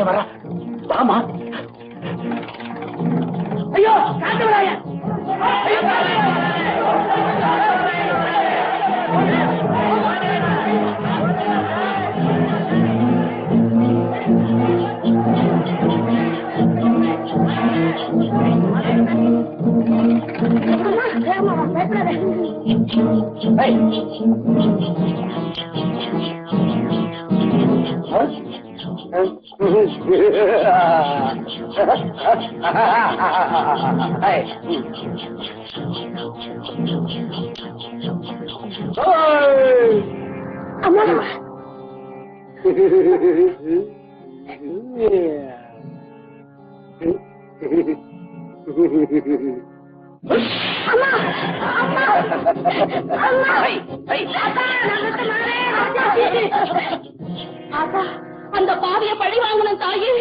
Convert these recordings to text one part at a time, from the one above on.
வர வாமா. ஐயோ காட்டு விடாய. அந்த பாவிய பழி வாங்கணும் தாயே.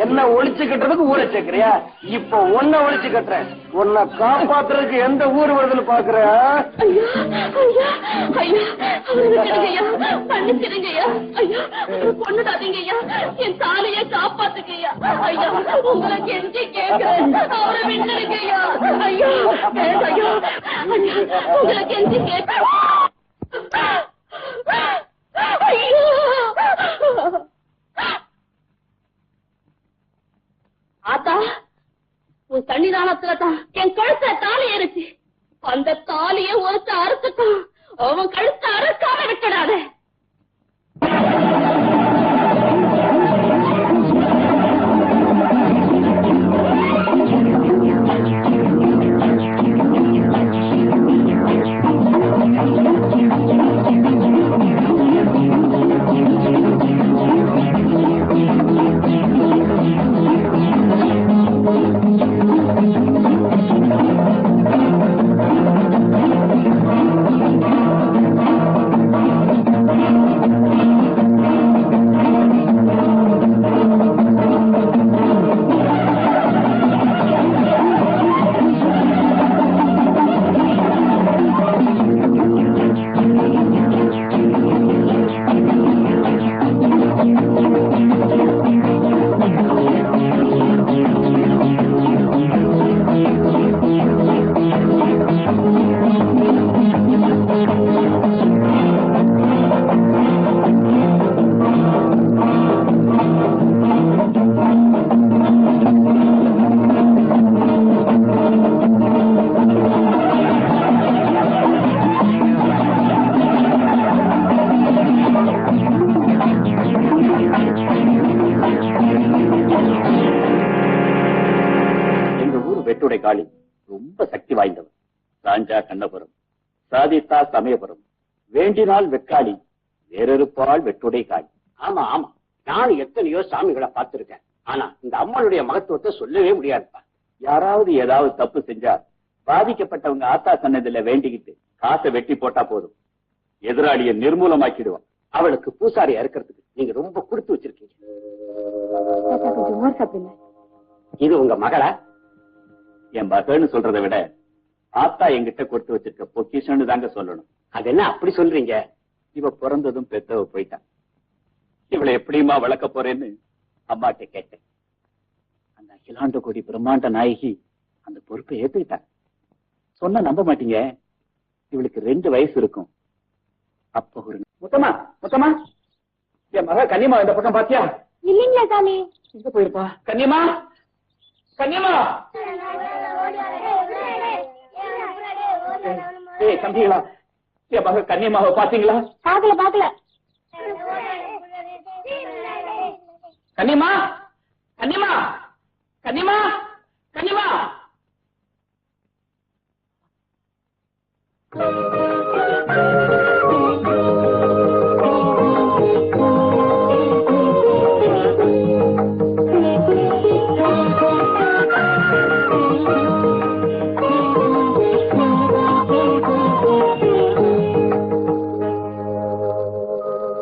என்ன ஒழிச்சு கட்டுறதுக்கு ஊரை சேர்க்கிறியா? இப்ப ஒன்ன ஒழிச்சு கட்டுறேன். உன்னை காப்பாத்துறதுக்கு எந்த ஊர் வருதுன்னு பாக்குற? பொண்ணுடாதீங்கய்யா, என் தாலியை காப்பாத்துக்கையா. ஐயா உங்களை கெஞ்சி கேட்கிறேன், அவரை விட்டுருக்கையா. ஐயா ஐயா உங்களை கெஞ்சி கேட்கிறேன். ஐயோ ஆத்தா, உன் சன்னிதானத்துலதான் என் கழுத்த தாலி ஏறிச்சு. அந்த தாலியை ஒருத்த அறுத்துக்கும், அவன் கழுத்த அறுக்காம விட்டுடாத. வெட்டுடை காளி ரொம்ப சக்தி வாய்ந்தவர். சாஞ்சா கண்ணபுரம், சாதித்தா சமயபுரம், வேண்டினால் வெக்காளி, வேறொருப்பால் வெட்டுடை காளி. ஆமா ஆமா, நானும் எத்தனையோ சாமிகளை பார்த்திருக்கேன். ஆனா இந்த அம்மனுடைய மகத்துவத்தை சொல்லவே முடியாதுப்பா. யாராவது ஏதாவது தப்பு செஞ்சா பாதிக்கப்பட்டவங்க ஆத்தா சன்னதில வேண்டிக்கிட்டு காசை வெட்டி போட்டா போதும், எதிராளியை நிர்மூலமாக்கிடுவான். அவளுக்கு பூசாரியா இருக்கிறதுக்கு நீங்க ரொம்ப கொடுத்து வச்சிருக்கீங்க. இது உங்க மகளா? என் மகன்னு சொல்றதை விட ஆத்தா என்கிட்ட கொடுத்து வச்சிருக்க பொக்கிஷன்னு தாங்க சொல்லணும். அது என்ன அப்படி சொல்றீங்க? இவ பிறந்ததும் பெத்தவ போயிட்டான். இவளை எப்படியுமா வளர்க்க போறேன்னு அம்மாட்ட கேட்டேன். அந்த அகிலாண்ட கோடி பிரம்மாண்ட நாயகி அந்த பொறுப்பை ஏத்துக்கிட்டான். சொன்ன நம்ப மாட்டீங்க, இவளுக்கு 2 வயசு இருக்கும். அப்ப ஒரு முத்தமா முத்தமா, என் மக கன்னிமா இந்த பக்கம் பாத்தியா? இல்லீங்களா சாமி? எங்க போயிருப்பா? கன்னிமா கன்னிமா, ஏய் தம்பிகளா, என் மக கன்னிமாவை பாத்தீங்களா? பாக்கல கன்னிமா கன்னிமா கன்னிமா கன்னிமா.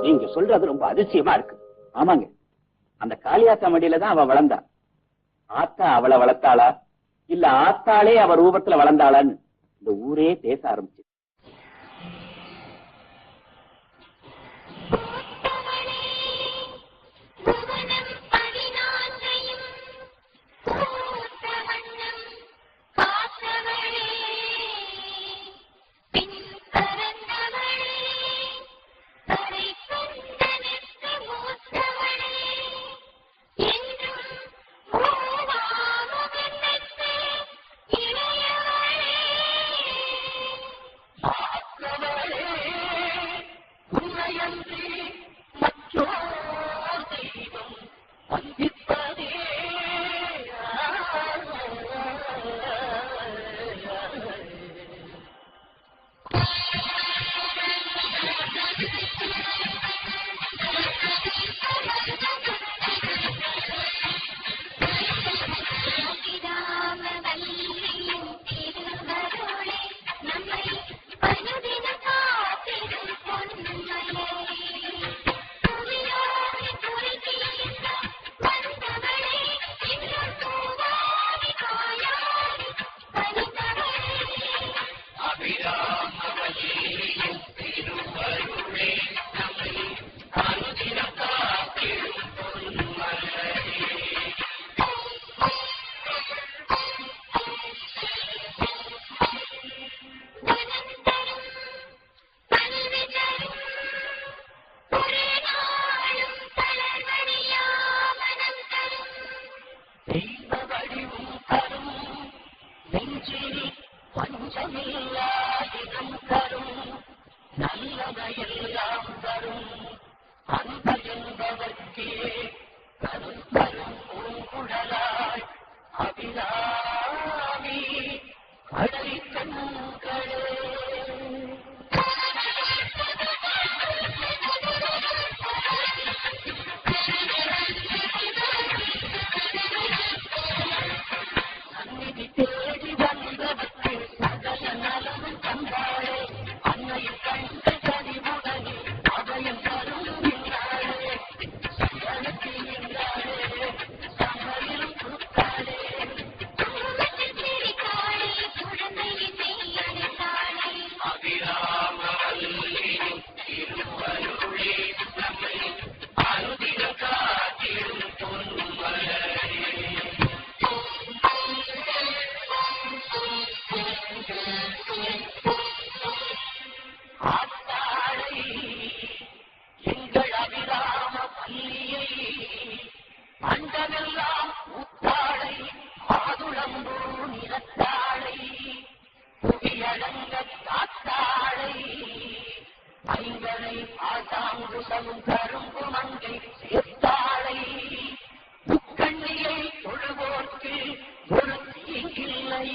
நீங்க சொல்றது ரொம்ப அதிசயமா இருக்கு. ஆமாங்க, அந்த காளியாத்தா மடியில தான் அவ வளர்ந்தா. ஆத்தா அவளை வளர்த்தாளா இல்ல ஆத்தாளே அவ ரூபத்துல வளர்ந்தாளான்னு இந்த ஊரே பேச ஆரம்பிச்சு. ஒரு தீங்கில்லை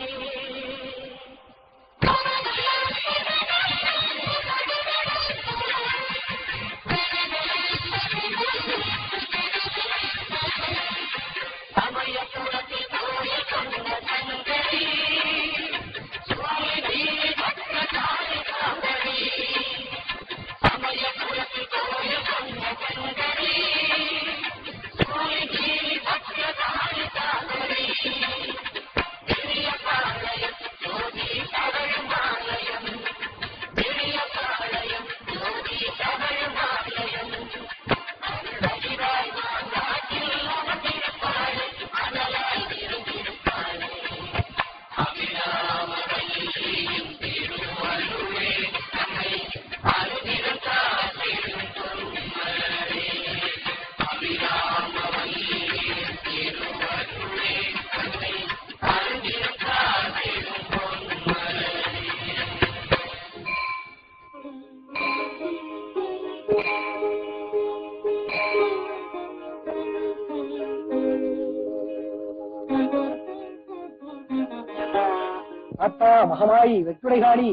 அத்தா மகமாயி வெட்டுடைகாணி.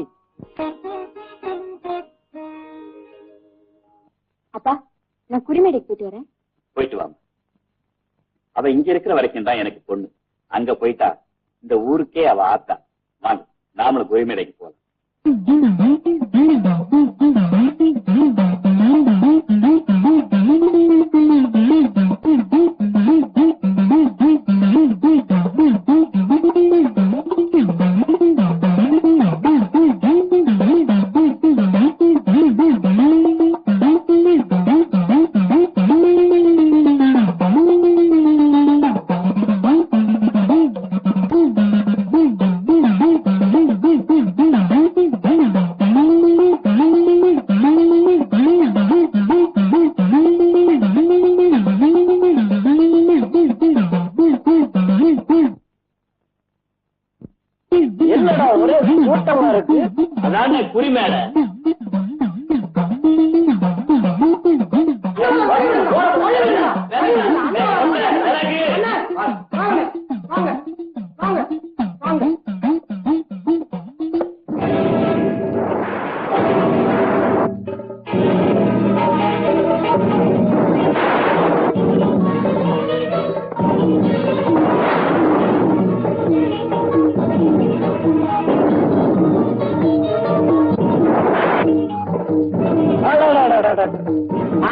அப்பா, நான் குடிமேடைக்கு போயிட்டு வரேன். போயிட்டு வாங்க. அவ இங்க இருக்கிற வரைக்கும் தான் எனக்கு பொண்ணு. அங்க போயிட்டா இந்த ஊருக்கே அவ ஆத்தா. வாங்க, நாமளும் குடிமேடைக்கு போலாம். என்னடா ஒரே கூட்டமா இருக்கு? அதான குறிமேட.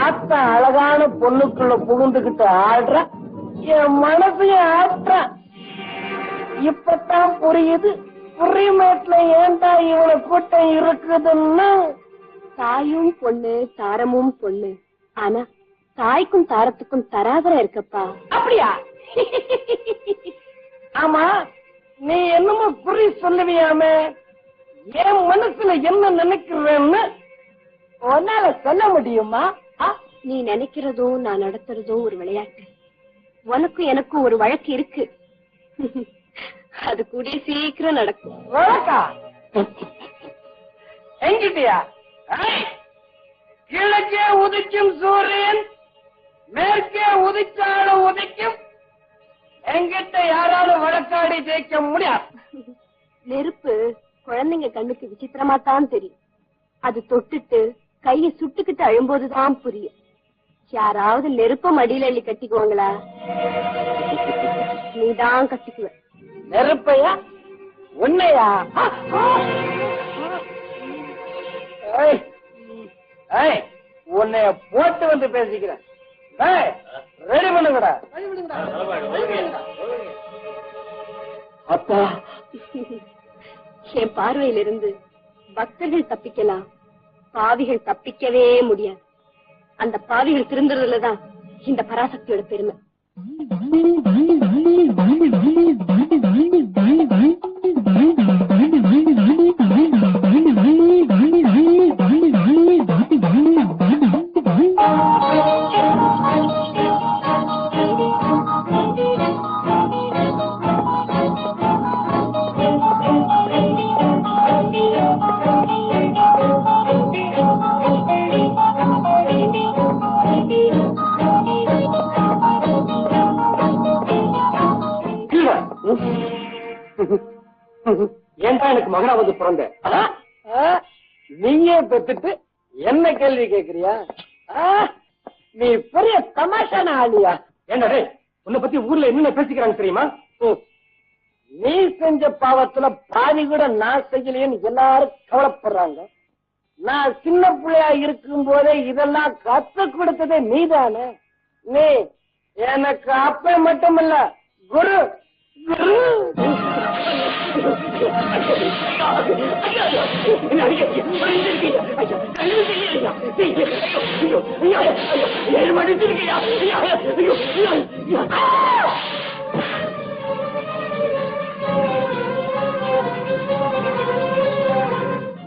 ஆத்தா அழகான பொண்ணுக்குள்ள புகுந்துகிட்டு ஆடுற, என் மனசையும் ஆடுற. இப்பதான் புரியுது புரிமேட்ல ஏன்டா இவ்வளவு கூட்டம் இருக்குதுன்னு. தாயும் பொண்ணு, தாரமும் பொண்ணு. ஆனா தாய்க்கும் தாரத்துக்கும் தராதரம் இருக்கப்பா. அப்படியா? ஆமா, நீ என்னமோ குறி சொல்லுவியாமே, என் மனசுல என்ன நினைக்கிறேன்னு உன்னால சொல்ல முடியுமா? நீ நினைக்கிறதும் நான் நடத்துறதும் ஒரு விளையாட்டு. உனக்கும் எனக்கும் ஒரு வழக்கு இருக்கு. அது கூடிய சீக்கிரம் நடக்கும். வழக்கா? எங்கிட்டியா? கிழக்கே உதிக்கும் சூரியன் மேற்கே உதிச்சாலும் உதிக்கும். எங்கிட்ட யாராலும் வழக்காடி ஜெயிக்க முடியாது. நெருப்பு குழந்தைங்க கண்ணுக்கு விசித்திரமா தான் தெரியும். அது தொட்டுட்டு கையை சுட்டுக்கிட்டு அழும்போதுதான் புரியும். யாராவது நெருப்ப மடியில அள்ளி கட்டிக்குவாங்களா? நீதான் கட்டிக்குவ. நெருப்பையா? உன்னையா? உன்னைய போட்டு வந்து பேசிக்கிறேன். ரெடி பண்ணுங்கடா. அப்பா, என் பார்வையிலிருந்து பக்தர்கள் தப்பிக்கலாம், பாவிகள் தப்பிக்கவே முடியாது. அந்த பாவிகள் திருந்துறதுலதான் இந்த பராசக்தியோட பெருமை. ஏன்டா எனக்கு மகனா வந்து பிறந்த? நீயே பெத்துட்டு என்ன கேள்வி கேக்குறியா? நீ பெரிய தமாஷான ஆளியா? ஏண்டா உன்னை பத்தி ஊர்ல என்ன பேசிக்கிறாங்க தெரியுமா? நீ செஞ்ச பாவத்துல பாதி கூட நான் செய்யலையேன்னு எல்லாரும் கவலைப்படுறாங்க. நான் சின்ன பிள்ளையா இருக்கும் போதே இதெல்லாம் கத்து கொடுத்ததே நீதானே. நீ எனக்கு அப்ப மட்டுமல்ல, குரு குரு.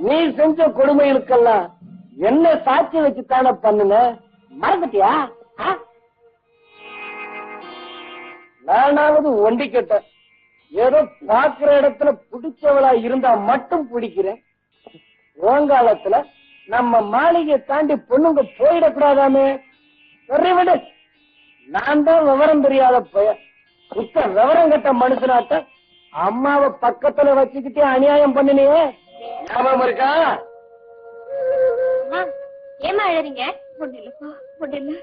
நீ செஞ்ச கொடுமைகளுக்கெல்லாம் என்ன சாட்சி வச்சுத்தானே பண்ணுன? மறந்துட்டியா? நானாவது ஒண்டிக்கிட்ட ஏதோ பாக்குற இடத்துல பிடிச்சவளா இருந்தா மட்டும் பிடிக்கிறேன். ஓங்காலத்துல நம்ம மாளிகை தாண்டி பொண்ணுங்க போயிடக்கூடாதாமே. சரி விடு, நான் தான் விவரம் தெரியாத சுத்த விவரம் கட்ட மனுஷனாட்ட அம்மாவை பக்கத்துல வச்சுக்கிட்டே அநியாயம் பண்ணினியே, ஞாபகம் இருக்கா? ஏமா அழறீங்க? ஒண்ணு இல்லப்பா, ஒண்ணு இல்ல.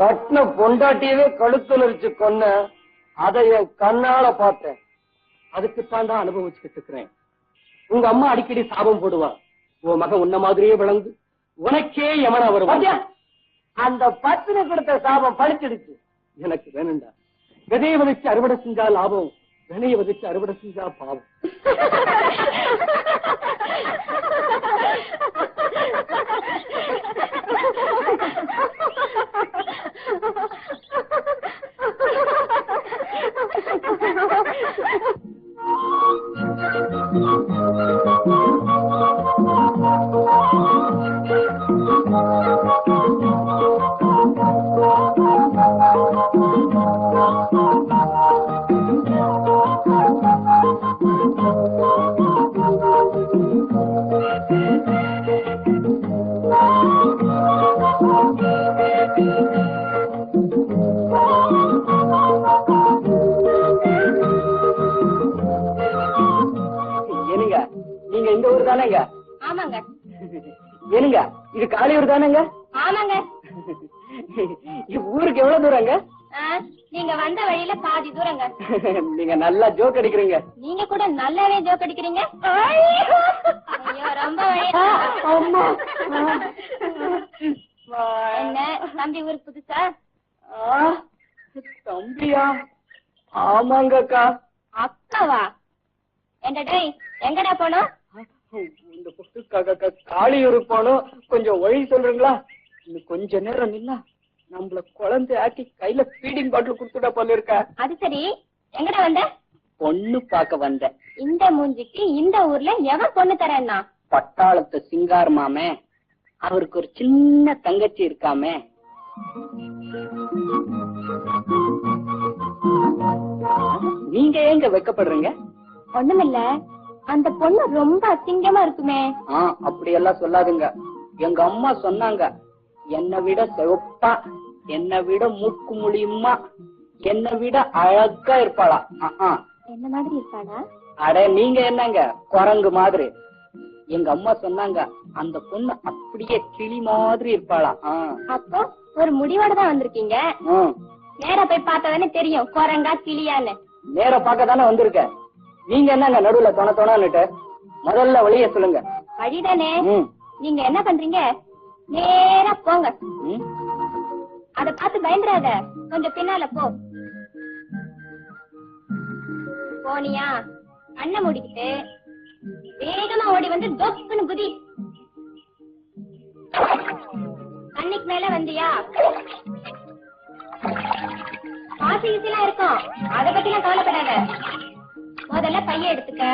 கட்டின பொண்டாட்டியவே கழுத்துலரிச்சு கொன்ன, அதை என் கண்ணால பார்த்தேன். அதுக்குத்தான் தான் அனுபவிச்சுக்கிட்டு இருக்கிறேன். உங்க அம்மா அடிக்கடி சாபம் போடுவா, உன் மகன் உன்ன மாதிரியே விளங்கு உனக்கே யமனா வருவான். அந்த பத்தினி கொடுத்த சாபம் பழிச்சிடுச்சு. எனக்கு வேணும்டா, விதையை விதைச்சு அறுவடை செஞ்சா லாபம், வினையை விதைச்சு அறுவடை செஞ்சா பாவம். நீங்க இந்த ஊர் தானேங்க? ஆமாங்க. ஏனுங்க இது காளியூர் தானேங்க? ஆமாங்க. ஊருக்கு எவ்வளவு தூரங்க? நீங்க வந்த வழியில பாதி தூரங்க. நீங்க நல்லா ஜோக் அடிக்கிறீங்க. நீங்க கூட நல்லாவே ஜோக் அடிக்கிறீங்க. ஐயோ ரொம்ப என்ன தம்பி ஊருக்கு புதுசா? தம்பியா? ஆமாங்கக்கா. அக்காவா? எங்கடா போனோம்? இந்த காளியூருக்கு போனோம். கொஞ்சம் வழி சொல்றீங்களா? இன்னும் கொஞ்ச நேரம் நின்னா நம்மள குழந்தை ஆக்கி கையில ஃபீடிங் பாட்டில் குடுத்துட போல இருக்க. அது சரி, எங்கடா வந்த? பொண்ணு பாக்க வந்தேன். இந்த மூஞ்சிக்கு இந்த ஊர்ல எவன் பொண்ணு தரேன்னா? பட்டாளத்து சிங்கார் மாமே, அவருக்கு ஒரு சின்ன தங்கச்சி இருக்காமே. நீங்க ஏங்க வெக்கப்படுறீங்க? ஒண்ணுமில்ல, அந்த பொண்ணு ரொம்ப அசிங்கமா இருக்குமே. அப்படி எல்லாம் சொல்லாதுங்க. எங்க அம்மா சொன்னாங்க, என்னை விட சிவப்பா, என்னை விட மூக்கு முடியுமா, என்னை விட அழகா இருப்பாளா. என்ன மாதிரி இருப்பாளா? அட நீங்க என்னங்க குரங்கு மாதிரி. எங்க அம்மா சொன்னாங்க, அந்த பொண்ணு அப்படியே கிளி மாதிரி இருப்பாளா. அப்போ ஒரு முடிவோட தான் வந்திருக்கீங்க. நேரா போய் பார்த்தாதானே தெரியும் குரங்கா கிளியான்னு. நேர பார்க்க தானே வந்திருக்க. நீங்க என்னங்க நடுவுல தொண முதல்ல வழிய சொல்லுங்க. வழிதானே. நீங்க என்ன பண்றீங்க? நேரா போங்க. அத பார்த்து பயந்துராத, கொஞ்சம் பின்னால போ. போனியா கண்ணை மூடிக்கிட்டு வேகமா ஓடி வந்து தொப்புன்னு குதி. கண்ணுக்கு மேல வந்தியா? காசு ஈஸிலாம் இருக்கும், அத பத்திலாம் கவலைப்படாத. முதல்ல பைய எடுத்துக்க,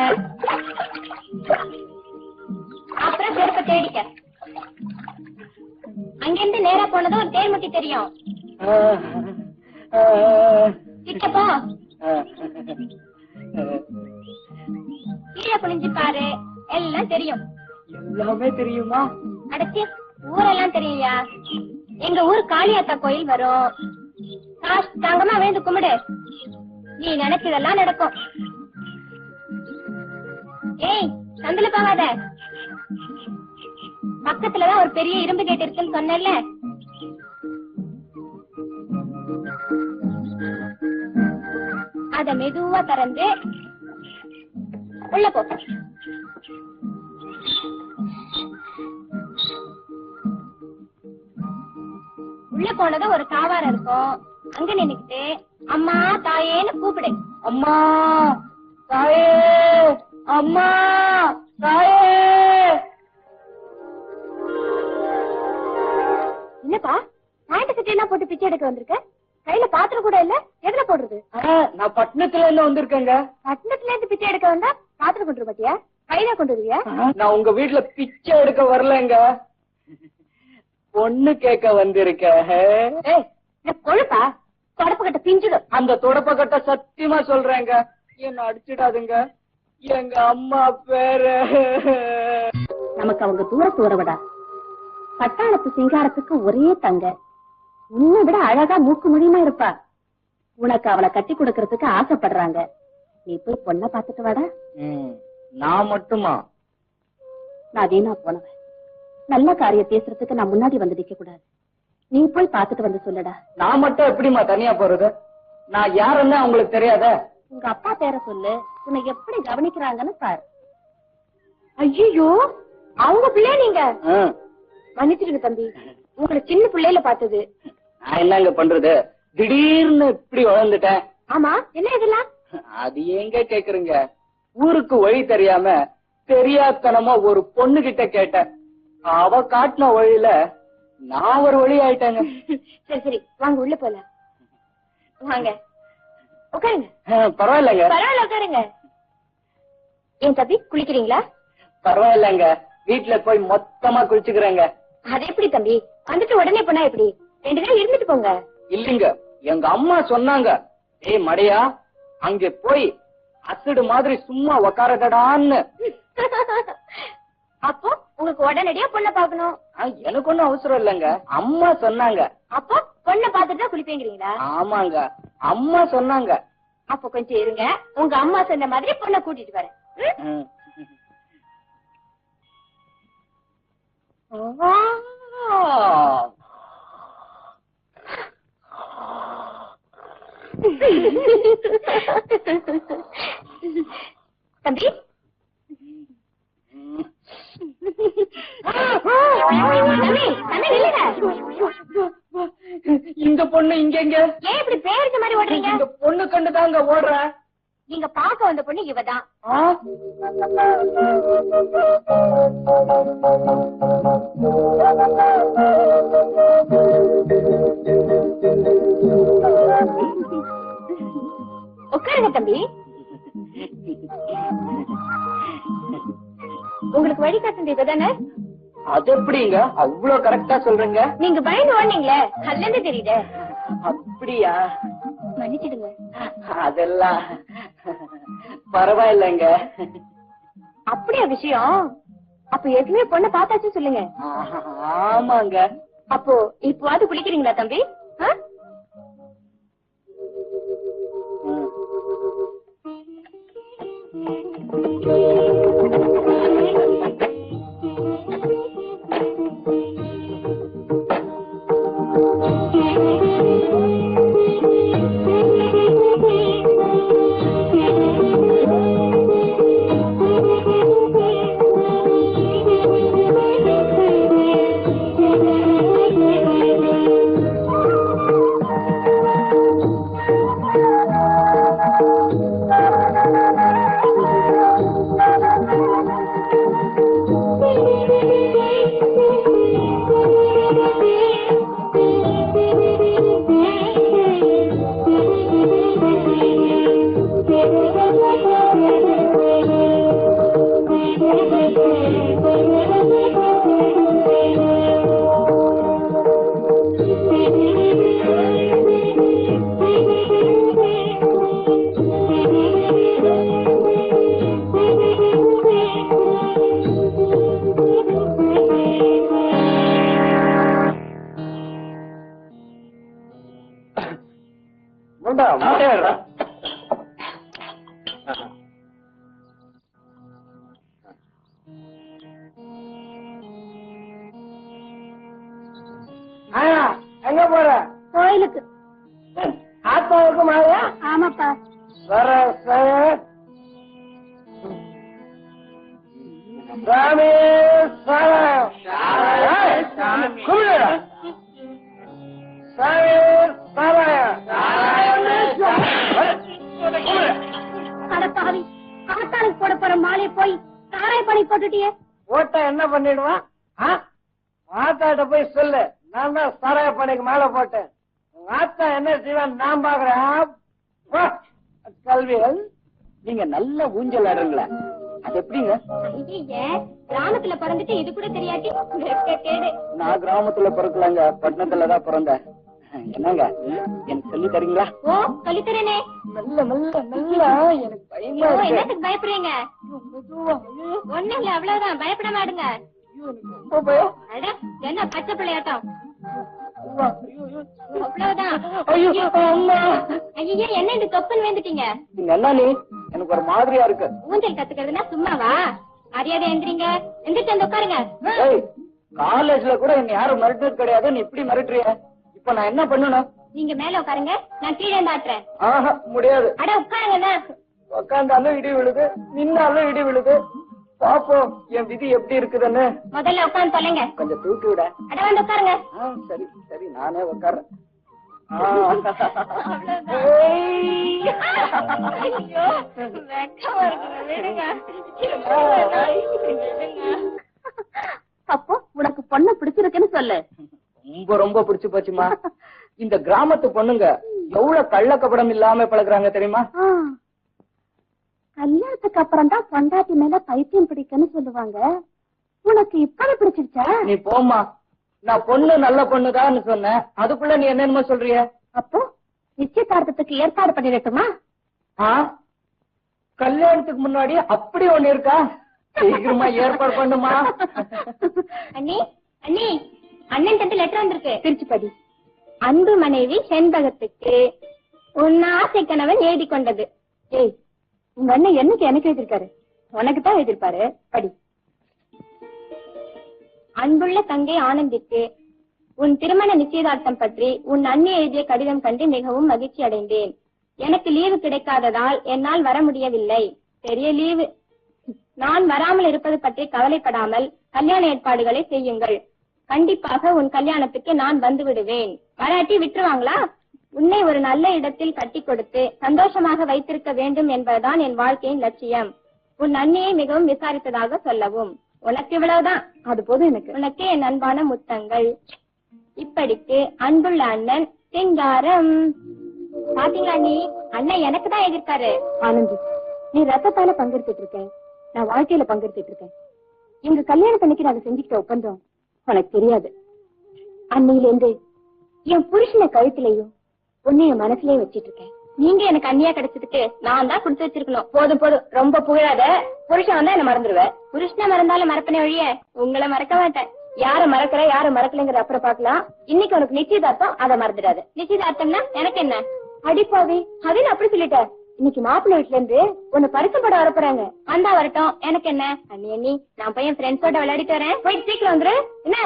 அப்புறம் செருப்ப தேடிக்க. அங்கிருந்து நேரா போனதும் ஒரு தேர்முட்டி தெரியும். கிட்ட போ, கீழே குனிஞ்சு பாரு, எல்லாம் தெரியும். எல்லாமே தெரியுமா? அடச்சி, ஊரெல்லாம் தெரியா? எங்க ஊர் காளியாத்தா கோயில் வரும். தங்கமா வேந்து கும்பிடு, நீ நினைச்சதெல்லாம் நடக்கும். ஏய், சந்தில போகாத. பக்கத்துலதான் ஒரு பெரிய இரும்பு கேட் இருக்குன்னு சொன்னேன்ல, அத மெதுவா திறந்து உள்ள போ. உள்ள போனதும் ஒரு தாவாரம் இருக்கும், அங்க நின்னுக்கிட்டு அம்மா தாயேன்னு கூப்பிடு. அம்மா தாயே, அம்மா தாயே. என்னப்பா நாட்டு சட்டையெல்லாம் போட்டு பிச்சை எடுக்க வந்திருக்க? கையில பாத்திரம் கூட இல்ல, எதுல போடுறது? நான் பட்டணத்துல இருந்து வந்திருக்கேங்க. பட்டணத்துல இருந்து பிச்சை எடுக்க வந்தா பாத்திரம் கொண்டு பாத்தியா? கையில கொண்டு வருவியா? நான் உங்க வீட்டுல பிச்சை எடுக்க வரலங்க, பொண்ணு கேட்க வந்திருக்கேன். கொழுப்பா தொடப்பு கட்ட பிஞ்சிடும். அந்த தொடப்ப கட்ட சத்தியமா சொல்றேங்க, என்ன அடிச்சிடாதுங்க. எங்க அம்மா பேரு. நமக்கு அவங்க தூரத்து உறவடா. பட்டாளத்து சிங்காரத்துக்கு ஒரே தங்க, உன்னை விட அழகா மூக்கு முடியுமா இருப்பா. உனக்கு அவளை கட்டி கொடுக்கறதுக்கு ஆசைப்படுறாங்க. நீ போய் பொண்ணை பாத்துட்டு வாடா. நான் மட்டுமா? நான் வீணா போனவன். நல்ல காரியம் பேசுறதுக்கு நான் முன்னாடி வந்து நிக்க கூடாது. நீ போய் பாத்துட்டு வந்து சொல்லடா. நான் மட்டும் எப்படிமா தனியா போறது? நான் யாருன்னு அவங்களுக்கு தெரியாத? உங்க அப்பா பேரை சொல்லு, உன்னை எப்படி கவனிக்கிறாங்கன்னு பாரு. ஐயோ, அவங்க பிள்ளை நீங்க? மன்னிச்சிருங்க தம்பி, உங்களை சின்ன பிள்ளையில பார்த்தது. நான் என்னங்க பண்றது, திடீர்னு இப்படி வளர்ந்துட்டேன். ஆமா, என்ன இதெல்லாம்? அது எங்க கேக்குறீங்க, ஊருக்கு வழி தெரியாம தெரியாதனமா ஒரு பொண்ணு கிட்ட கேட்டேன். அவ காட்டின வழியில நான் ஒரு வழி ஆயிட்டேங்க. சரி சரி, வாங்க உள்ள போல. வாங்க உட்காருங்க. பரவாயில்லங்க. பரவாயில்ல உட்காருங்க. ஏன் தம்பி, குளிக்கிறீங்களா? பரவாயில்லங்க, வீட்டுல போய் மொத்தமா குளிச்சுக்கிறேங்க. அது எப்படி தம்பி, வந்துட்டு உடனே போனா எப்படி? 2 நாள் இருந்துட்டு போங்க. இல்லீங்க, எங்க அம்மா சொன்னாங்க, ஏய் மடையா, அங்க போய் அசடு மாதிரி சும்மா உக்காரதடான்னு. அப்போ உங்களுக்கு உடனடியா பொண்ணை பாக்கணும்? எனக்கு ஒண்ணும் அவசரம் இல்லங்க, அம்மா சொன்னாங்க. அப்போ பொண்ணை பாத்துட்டு தான் குளிப்பீங்கிறீங்களா? ஆமாங்க, அம்மா சொன்னாங்க. அப்போ கொஞ்சம் இருங்க, உங்க அம்மா சொன்ன மாதிரி பொண்ணை கூட்டிட்டு வரேன். தம்பி, இந்த பொண்ணு இங்க எங்க? ஏன் இப்படி பேருக்கு மாதிரி ஓடுறீங்க? இந்த பொண்ணு கண்டுதாங்க ஓடுறேன். நீங்க பாக்க வந்த பொண்ணு இவதான். உட்காருங்க தம்பி. உங்களுக்கு வழிகாட்டுறது இவதானே? அது எப்படிங்க அவ்வளவு கரெக்டா சொல்றீங்க? நீங்க பயந்து ஓடுனீங்களே, அதுல இருந்து தெரியுது. அப்படியா? மன்னிச்சிடுங்க. அதெல்லாம் பரவாயில்லைங்க. அப்படியா விஷயம்? அப்ப ஏற்கனவே பொண்ணை பார்த்தாச்சும் சொல்லுங்க. ஆமாங்க. அப்போ இப்போவாது குளிக்கிறீங்களா தம்பி? எங்க போற? கோயிலுக்கு. ஆத்மாவுக்கு மாயா? ஆமாப்பா. வர சாமி அடப்பாவி, ஆத்தாளுக்கு போட போற மாலையை போய் தாராய் பண்ணி போட்டுட்டியே. ஓட்ட என்ன பண்ணிடுவான்? ஆத்தாட்ட போய் சொல்லு, நான் தான் சாராய பணிக்கு மேல போட்டேன். ஆத்தா என்ன செய்வேன் நான் பாக்குறேன். கல்வியல் நீங்க நல்ல ஊஞ்சல் ஆடுறீங்களா? அது எப்படிங்க? கிராமத்துல பிறந்துட்டு இது கூட தெரியாட்டி கேடு. நான் கிராமத்துல பிறக்கலாங்க, பட்டணத்துலதான் பிறந்தேன். என்னங்க எனக்கு சொல்லி தரீங்களா? ஓ சொல்லி தரேனே. மெல்ல மெல்ல மெல்ல. எனக்கு பயமா இருக்கு. என்னத்துக்கு பயப்படுறீங்க? ஒண்ணு இல்ல, அவ்வளவுதான், பயப்பட மாடுங்க. ரொம்ப பயம். அட என்ன பச்சை பிள்ளையாட்டம். அவ்வளவுதான். ஐயோ அம்மா. ஐயோ என்ன இந்த தொப்புன்னு வேந்துட்டீங்க? நீங்க என்ன நீ எனக்கு ஒரு மாதிரியா இருக்கு. ஊஞ்சல் கத்துக்கிறதுனா சும்மாவா? மரியாதை எந்திரிங்க, எந்திரிச்சு வந்து உட்காருங்க. காலேஜ்ல கூட என்ன யாரும் மிரட்டுறது கிடையாது, நீ இப்படி மிரட்டுறிய? இப்ப நான் என்ன பண்ணணும்? நீங்க மேல உட்காருங்க, நான் கீழே இருந்து ஆட்டுறேன். ஆஹா முடியாது. அட உட்காருங்க. உக்காந்தாலும் இடி விழுது, நின்னாலும் இடி விழுது. பாப்போம் என் விதி எப்படி இருக்குதுன்னு. முதல்ல உட்கார்ந்து சொல்லுங்க. கொஞ்சம் தூக்கி விட. அட வந்து உட்காருங்க. சரி சரி நானே உட்கார்றேன். அப்போ உனக்கு பொண்ணு பிடிச்சிருக்குன்னு சொல்லு. ரொம்ப ரொம்ப பிடிச்சு போச்சுமா. இந்த கிராமத்து பொண்ணுங்க எவ்வளவு கள்ள கபடம் இல்லாம பழகுறாங்க தெரியுமா? கல்யாணத்துக்கு அப்புறம் தான் பொண்டாட்டி மேல பைத்தியம் பிடிக்குன்னு சொல்லுவாங்க. உனக்கு இப்பவே பிடிச்சிருச்சா? நீ போம்மா. நான் பொண்ணு நல்ல பொண்ணுதான்னு சொன்னேன், அதுக்குள்ள நீ என்னென்னமோ சொல்றிய. அப்போ நிச்சயதார்த்தத்துக்கு ஏற்பாடு பண்ணிடட்டுமா? கல்யாணத்துக்கு முன்னாடி அப்படி ஒண்ணு இருக்கா? சீக்கிரமா ஏற்பாடு பண்ணுமா. அண்ணி அண்ணி, அண்ணன் கிட்ட லெட்டர் வந்திருக்கு, பிரிச்சு படி. அன்பு மனைவி செண்பகத்துக்கு உன் ஆசை கணவன் எழுதி கொண்டது. ஏய், உங்க அண்ணன் என்னைக்கு எனக்கு எழுதிருக்காரு? உனக்கு தான் எழுதிருப்பாரு, படி. அன்புள்ள தங்கை ஆனந்திக்கு உன் திருமண நிச்சயதார்த்தம் பற்றி உன் அண்ணி எழுதிய கடிதம் கண்டு மிகவும் மகிழ்ச்சி அடைந்தேன். எனக்கு லீவு கிடைக்காததால் என்னால் வர முடியவில்லை. பெரிய லீவு. நான் வராமல் இருப்பது பற்றி கவலைப்படாமல் கல்யாண ஏற்பாடுகளை செய்யுங்கள். கண்டிப்பாக உன் கல்யாணத்துக்கு நான் வந்து விடுவேன். வராட்டி விட்டுருவாங்களா? உன்னை ஒரு நல்ல இடத்தில் கட்டி கொடுத்து சந்தோஷமாக வைத்திருக்க வேண்டும் என்பதுதான் என் வாழ்க்கையின் லட்சியம். உன் அண்ணியை மிகவும் விசாரித்ததாக சொல்லவும். உனக்கு இவ்வளவுதான், அது போதும் எனக்கு. உனக்கு என் அன்பான முத்தங்கள். இப்படிக்கு அன்புள்ள அண்ணன் சிங்காரம். பாத்தீங்களா நீ, அண்ணன் எனக்கு தான் எதிர்க்காரு. ஆனந்தி, நீ ரத்தத்தால பங்கெடுத்துட்டு இருக்க, நான் வாழ்க்கையில பங்கெடுத்துட்டு இருக்கேன். எங்க கல்யாணத்தன்னைக்கு நாங்க செஞ்சுக்கிட்ட ஒப்பந்தம் உனக்கு தெரியாது. அன்னையில இருந்து என் புருஷனை கழுத்திலையும் உன்னைய மனசுலயே வச்சிட்டு இருக்கேன். நீங்க எனக்கு அண்ணியா கிடைச்சதுக்கு நான் தான் கொடுத்து வச்சிருக்கணும். போதும் போதும், ரொம்ப புகழாத. புருஷன் வந்தா என்ன மறந்துடுவேன். புருஷனை மறந்தாலும் மறப்பனே ஒழிய உங்களை மறக்க மாட்டேன். யார மறக்கிற யார மறக்கலைங்கிற அப்புறம் பாக்கலாம். இன்னைக்கு உனக்கு நிச்சயதார்த்தம், அதை மறந்துடாது. நிச்சயதார்த்தம்னா எனக்கு என்ன? அடிப்பாவி, அதுன்னு அப்படி சொல்லிட்ட. இன்னைக்கு மாப்பிள்ளை வீட்டுல இருந்து உன்னை பரிசு படம் வரப்போறாங்க. வந்தா வரட்டும், எனக்கு என்ன? அண்ணி அண்ணி, நான் போய் என் ஃப்ரெண்ட்ஸோட விளையாடிட்டு வரேன். போய் சீக்கிரம் வந்துரு என்ன.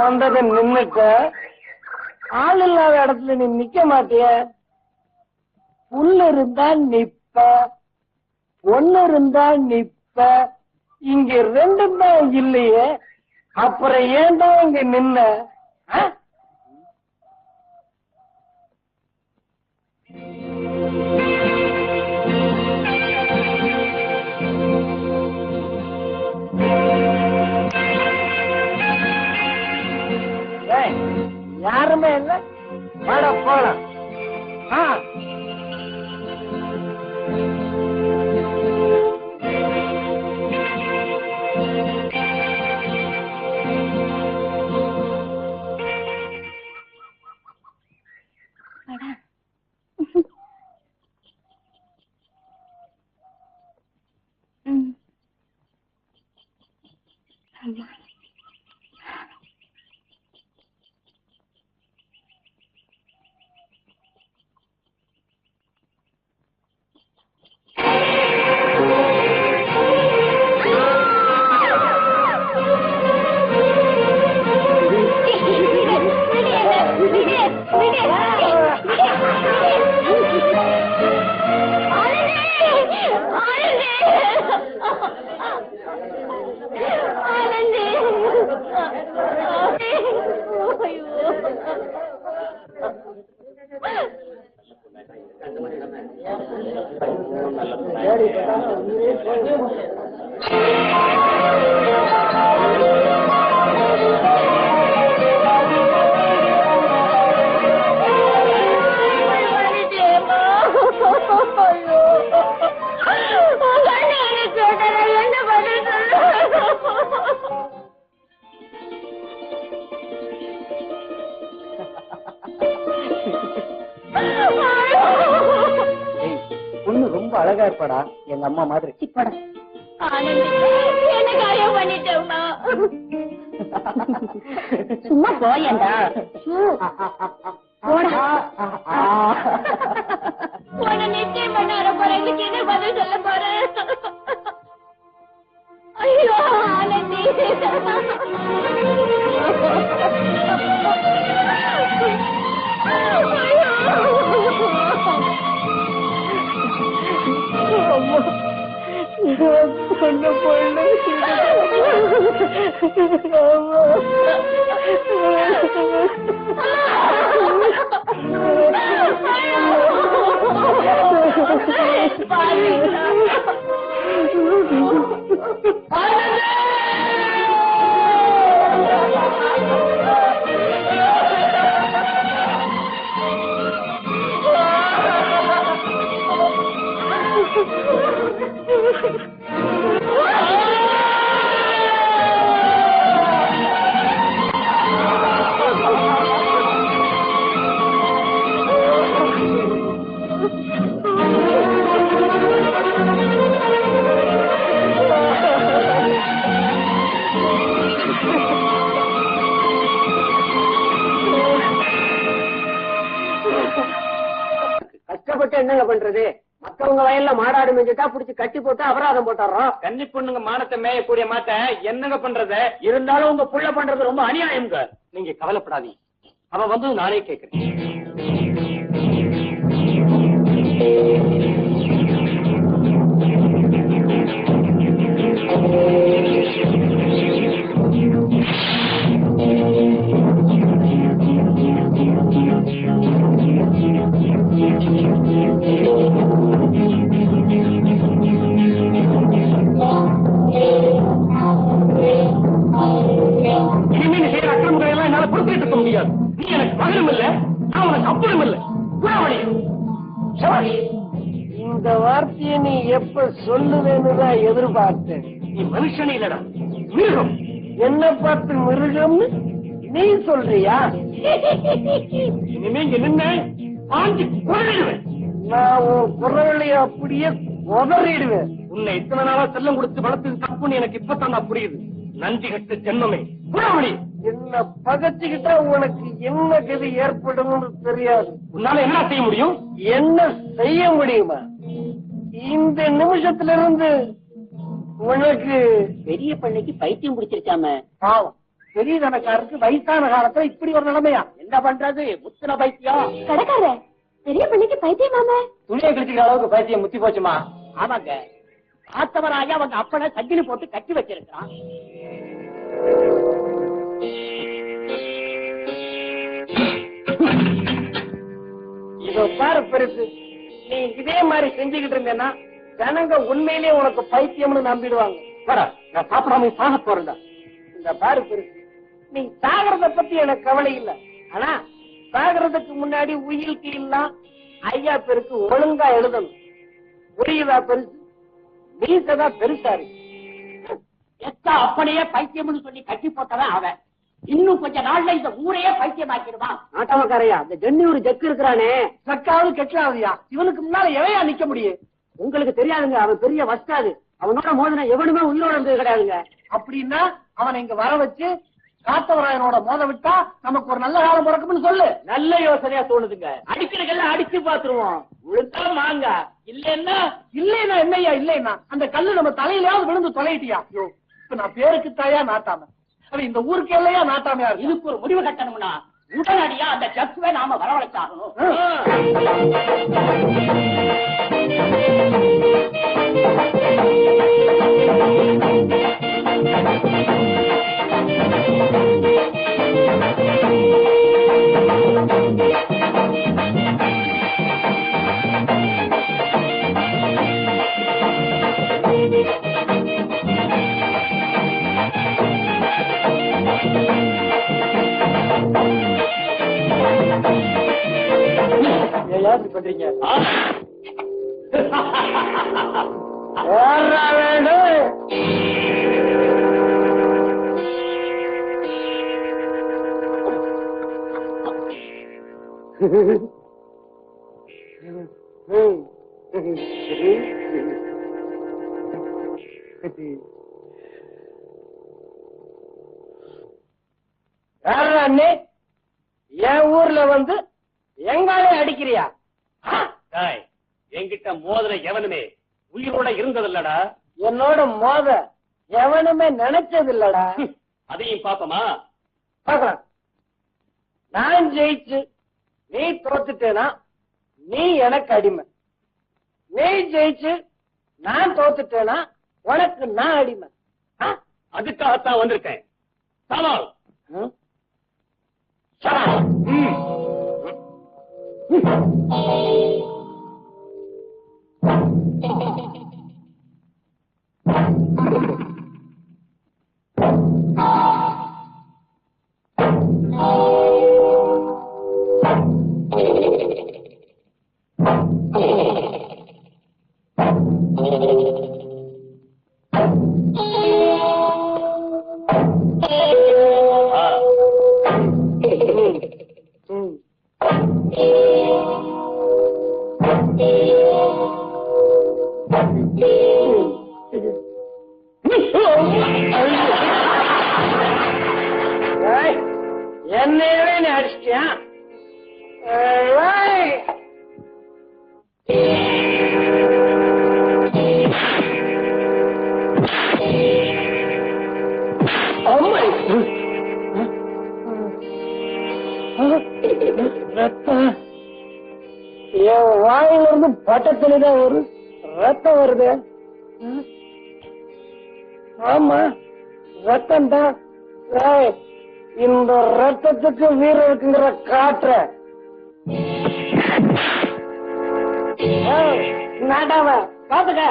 வந்ததை நின்னுட்ட, ஆள் இல்லாத இடத்துல நீ நிக்க மாட்டிய. புல்லு இருந்தா நிப்ப, பொண்ணு இருந்தா நிப்ப, இங்க ரெண்டும் தான் இல்லையே, அப்புறம் ஏன்டா இங்க நின்ன? யாருமே இல்ல, வாட போலாம். பொண்ணு ரொம்ப அழகா இருப்பாடா, எங்க அம்மா மாதிரி. சும்மா போயண்டா நிச்சயம் பண்ண போறேன். என்ன பதில் சொல்ல போறேன்? ஐயோ ஆனந்தி, சொன்ன பொண்ணு கஷ்டப்பட்டு என்னங்க பண்றது? மத்தவங்க வயல்ல மாடாடு மேய்ஞ்சிட்டா புடிச்சு கட்டி போட்டு அபராதம் போட்டுறோம். கன்னி பொண்ணுங்க மானத்தை மேயக்கூடிய மாட்ட என்னங்க பண்றது? இருந்தாலும் உங்க புள்ள பண்றது ரொம்ப அநியாயம்ங்க. நீங்க கவலைப்படாதீங்க, அவன் வந்து நானே கேட்கிறேன். இனிமே நீ செய்யற அக்கிரமங்களை எல்லாம் என்னால பொறுத்துக்கிட்டு இருக்க முடியாது. நீ எனக்கு மகனும் இல்ல, நான் உனக்கு அப்பனும் இல்ல. இந்த வார்த்தையை நீ எப்ப சொல்லுவேன்னு தான் எதிர்பார்த்தேன். நீ மனுஷனே இல்லடா, மிருகம். என்ன பார்த்து மிருகம்னு நீ சொல்றியா? இனிமே இங்க நின்ன பாஞ்சி குரலிடுவேன். நான் உன் குரலை அப்படியே உதறிடுவேன். உன்னை இத்தனை நாளா செல்லம் கொடுத்து வளர்த்தது தப்புன்னு எனக்கு இப்பதான் புரியுது. நன்றி கட்ட ஜென்மமே குணமணி. என்ன பகச்சுக்கிட்டா உனக்கு என்ன கதி ஏற்படும் தெரியாது. உன்னால என்ன செய்ய முடியும்? என்ன செய்ய முடியுமா? இந்த நிமிஷத்துல இருந்து உனக்கு பெரிய பிள்ளைக்கு பைத்தியம் பிடிச்சிருச்சாம. பாவம், பெரிய கணக்காருக்கு வயசான காலத்துல இப்படி ஒரு நிலைமையா? என்ன பண்றது? முத்தின பைத்தியம். கடைக்கார பெரிய பிள்ளைக்கு பைத்தியமாம. துணியை கிழிச்சுக்கிற அளவுக்கு பைத்தியம் முத்தி போச்சுமா? ஆமாங்க, ஆத்தவராக அவங்க அப்பனை சங்கிலி போட்டு கட்டி வச்சிருக்கான். இதோ பாரு பெருசு, நீ இதே மாதிரி செஞ்சுக்கிட்டு இருந்தேன்னா ஜனங்க உண்மையிலேயே உனக்கு பைத்தியம்னு நம்பிடுவாங்க. நான் சாப்பிடாம சாக போறேன்டா. இந்த பாரு பெருசு, நீ சாகிறத பத்தி எனக்கு கவலை இல்லை. ஆனா சாகிறதுக்கு முன்னாடி உயில் கீழலாம் ஐயா பேருக்கு ஒழுங்கா எழுதணும். புரியுதா பெருசு? மீசதான் பெருசா இருக்கு. எத்தா அப்படியே பைத்தியம்னு சொல்லி கட்டி போட்டவன் அவன். இன்னும் கொஞ்ச நாள்ல இந்த ஊரையே பைத்தியமாக்கிடுவான். நாட்டவக்காரையா, இந்த ஜென்னியூர் ஜக்கு இருக்கிறானே, சக்காவது கெட்டாவதுயா, இவனுக்கு முன்னால எவையா நிக்க முடியும்? உங்களுக்கு தெரியாதுங்க, அவன் பெரிய வஸ்தாது. அவனோட மோதின எவனுமே உயிரோட இருந்தது கிடையாதுங்க. அப்படின்னா அவனை இங்க வர வச்சு காத்தவராயனோட மோத விட்டா நமக்கு ஒரு நல்ல காலம் பிறக்கும்னு சொல்லு. நல்ல யோசனையா தோணுதுங்க. அடிக்கிறதெல்லாம் அடிச்சு பாத்துருவோம். உழுத்தா மாங்க இல்லன்னா என்னையா இல்லைன்னா அந்த கல்லு நம்ம தலையிலாவது விழுந்து தொலைட்டியா? இப்ப நான் பேருக்கு தாயா நாட்டாம அவன் இந்த ஊருக்கு எல்லையா நாட்டாமையா இருக்கு. இதுக்கு ஒரு முடிவு கட்டணும்னா உடனடியா அந்த ஜக்குவை நாம வரவழைச்சாகணும். பண்றீங்க அண்ணே, என் ஊர்ல வந்து எங்காலே அடிக்கிறியா? என்கிட்ட மோதிர எவனுமே உயிரோட இருந்ததில்லடா. என்னோட மோத எவனுமே நினைச்சது இல்லடா. அதையும் பாப்பமா? பாக்கலாம். நான் ஜெயிச்சு நீ தோத்துட்டேனா நீ எனக்கு அடிமை. நீ ஜெயிச்சு நான் தோத்துட்டேனா உனக்கு நான் அடிமை. அதுக்காகத்தான் வந்திருக்கேன். சவால். என்னையவே நீ அடிச்சிட்டியா? ரத்தம் என் வாயில இருந்து பட்டத்துலதான் ஒரு ரத்தம் வருது. ஆமா, ரத்தம் தான். இந்த ரத்தத்துக்கு வீரம் இருக்குங்கிற காட்டுற நாடாவ பாத்துக்க.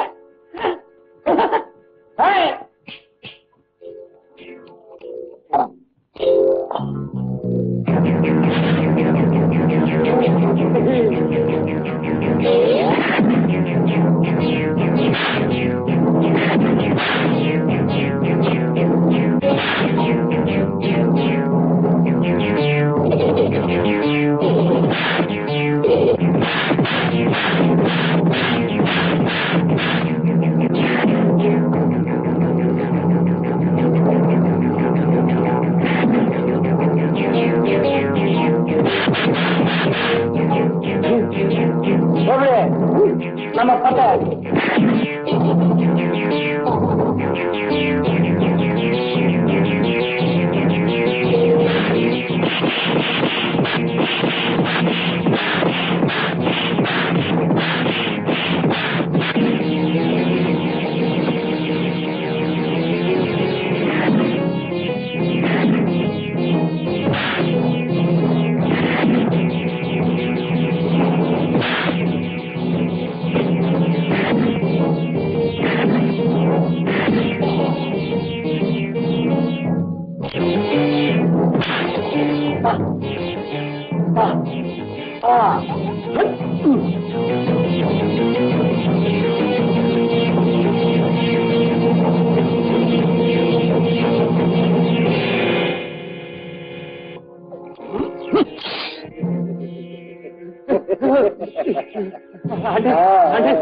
நம்ம பட்ட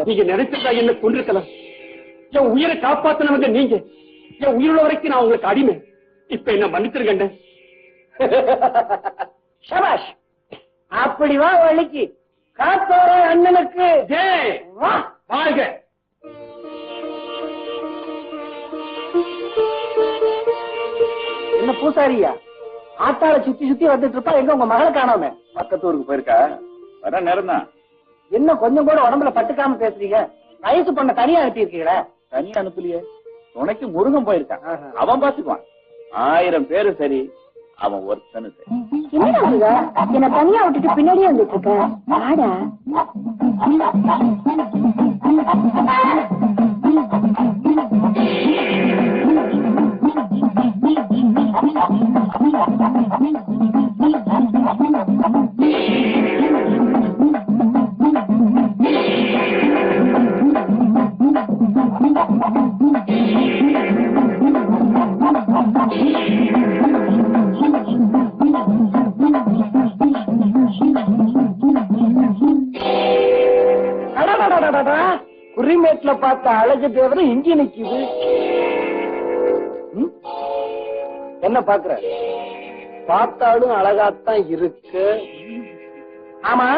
நீங்க நினைச்சிருந்தா என்ன கொண்டிருக்கலாம். என் உயிரை காப்பாத்தினவங்க நீங்க. என் உயிருள்ள வரைக்கும் நான் உங்களுக்கு அடிமை. இப்ப என்ன மன்னிச்சிருக்கேன். சபாஷ், அப்படி வா வழிக்கு. காத்தோர அண்ணனுக்கு ஜெய். வா. வாழ்க. என்ன பூசாரியா ஆத்தாள சுத்தி சுத்தி வந்துட்டு இருப்பா? எங்க உங்க மகளை காணாம? பக்கத்து ஊருக்கு போயிருக்கா. வர நேரம் தான். என்ன கொஞ்சம் கூட உடம்புல பட்டுக்காம பேசுறீங்க? வயசு பண்ண தனியா அனுப்பியிருக்கீங்களா? தனியா அனுப்பலையே, துணைக்கு முருகன் போயிருக்கான். அவன் பாத்துக்குவான். 1000 பேரு சரி, அவன் ஒருத்தனு சரி. என்ன என்ன தனியா விட்டுட்டு பின்னாடியே வந்துட்டு இருக்க? ஆடா குறிமேட்ல பார்த்த அழகு தேவரை இஞ்சி நிக்குது. என்ன பாக்குற? பார்த்தாலும் அழகாத்தான் இருக்கு. ஆமா,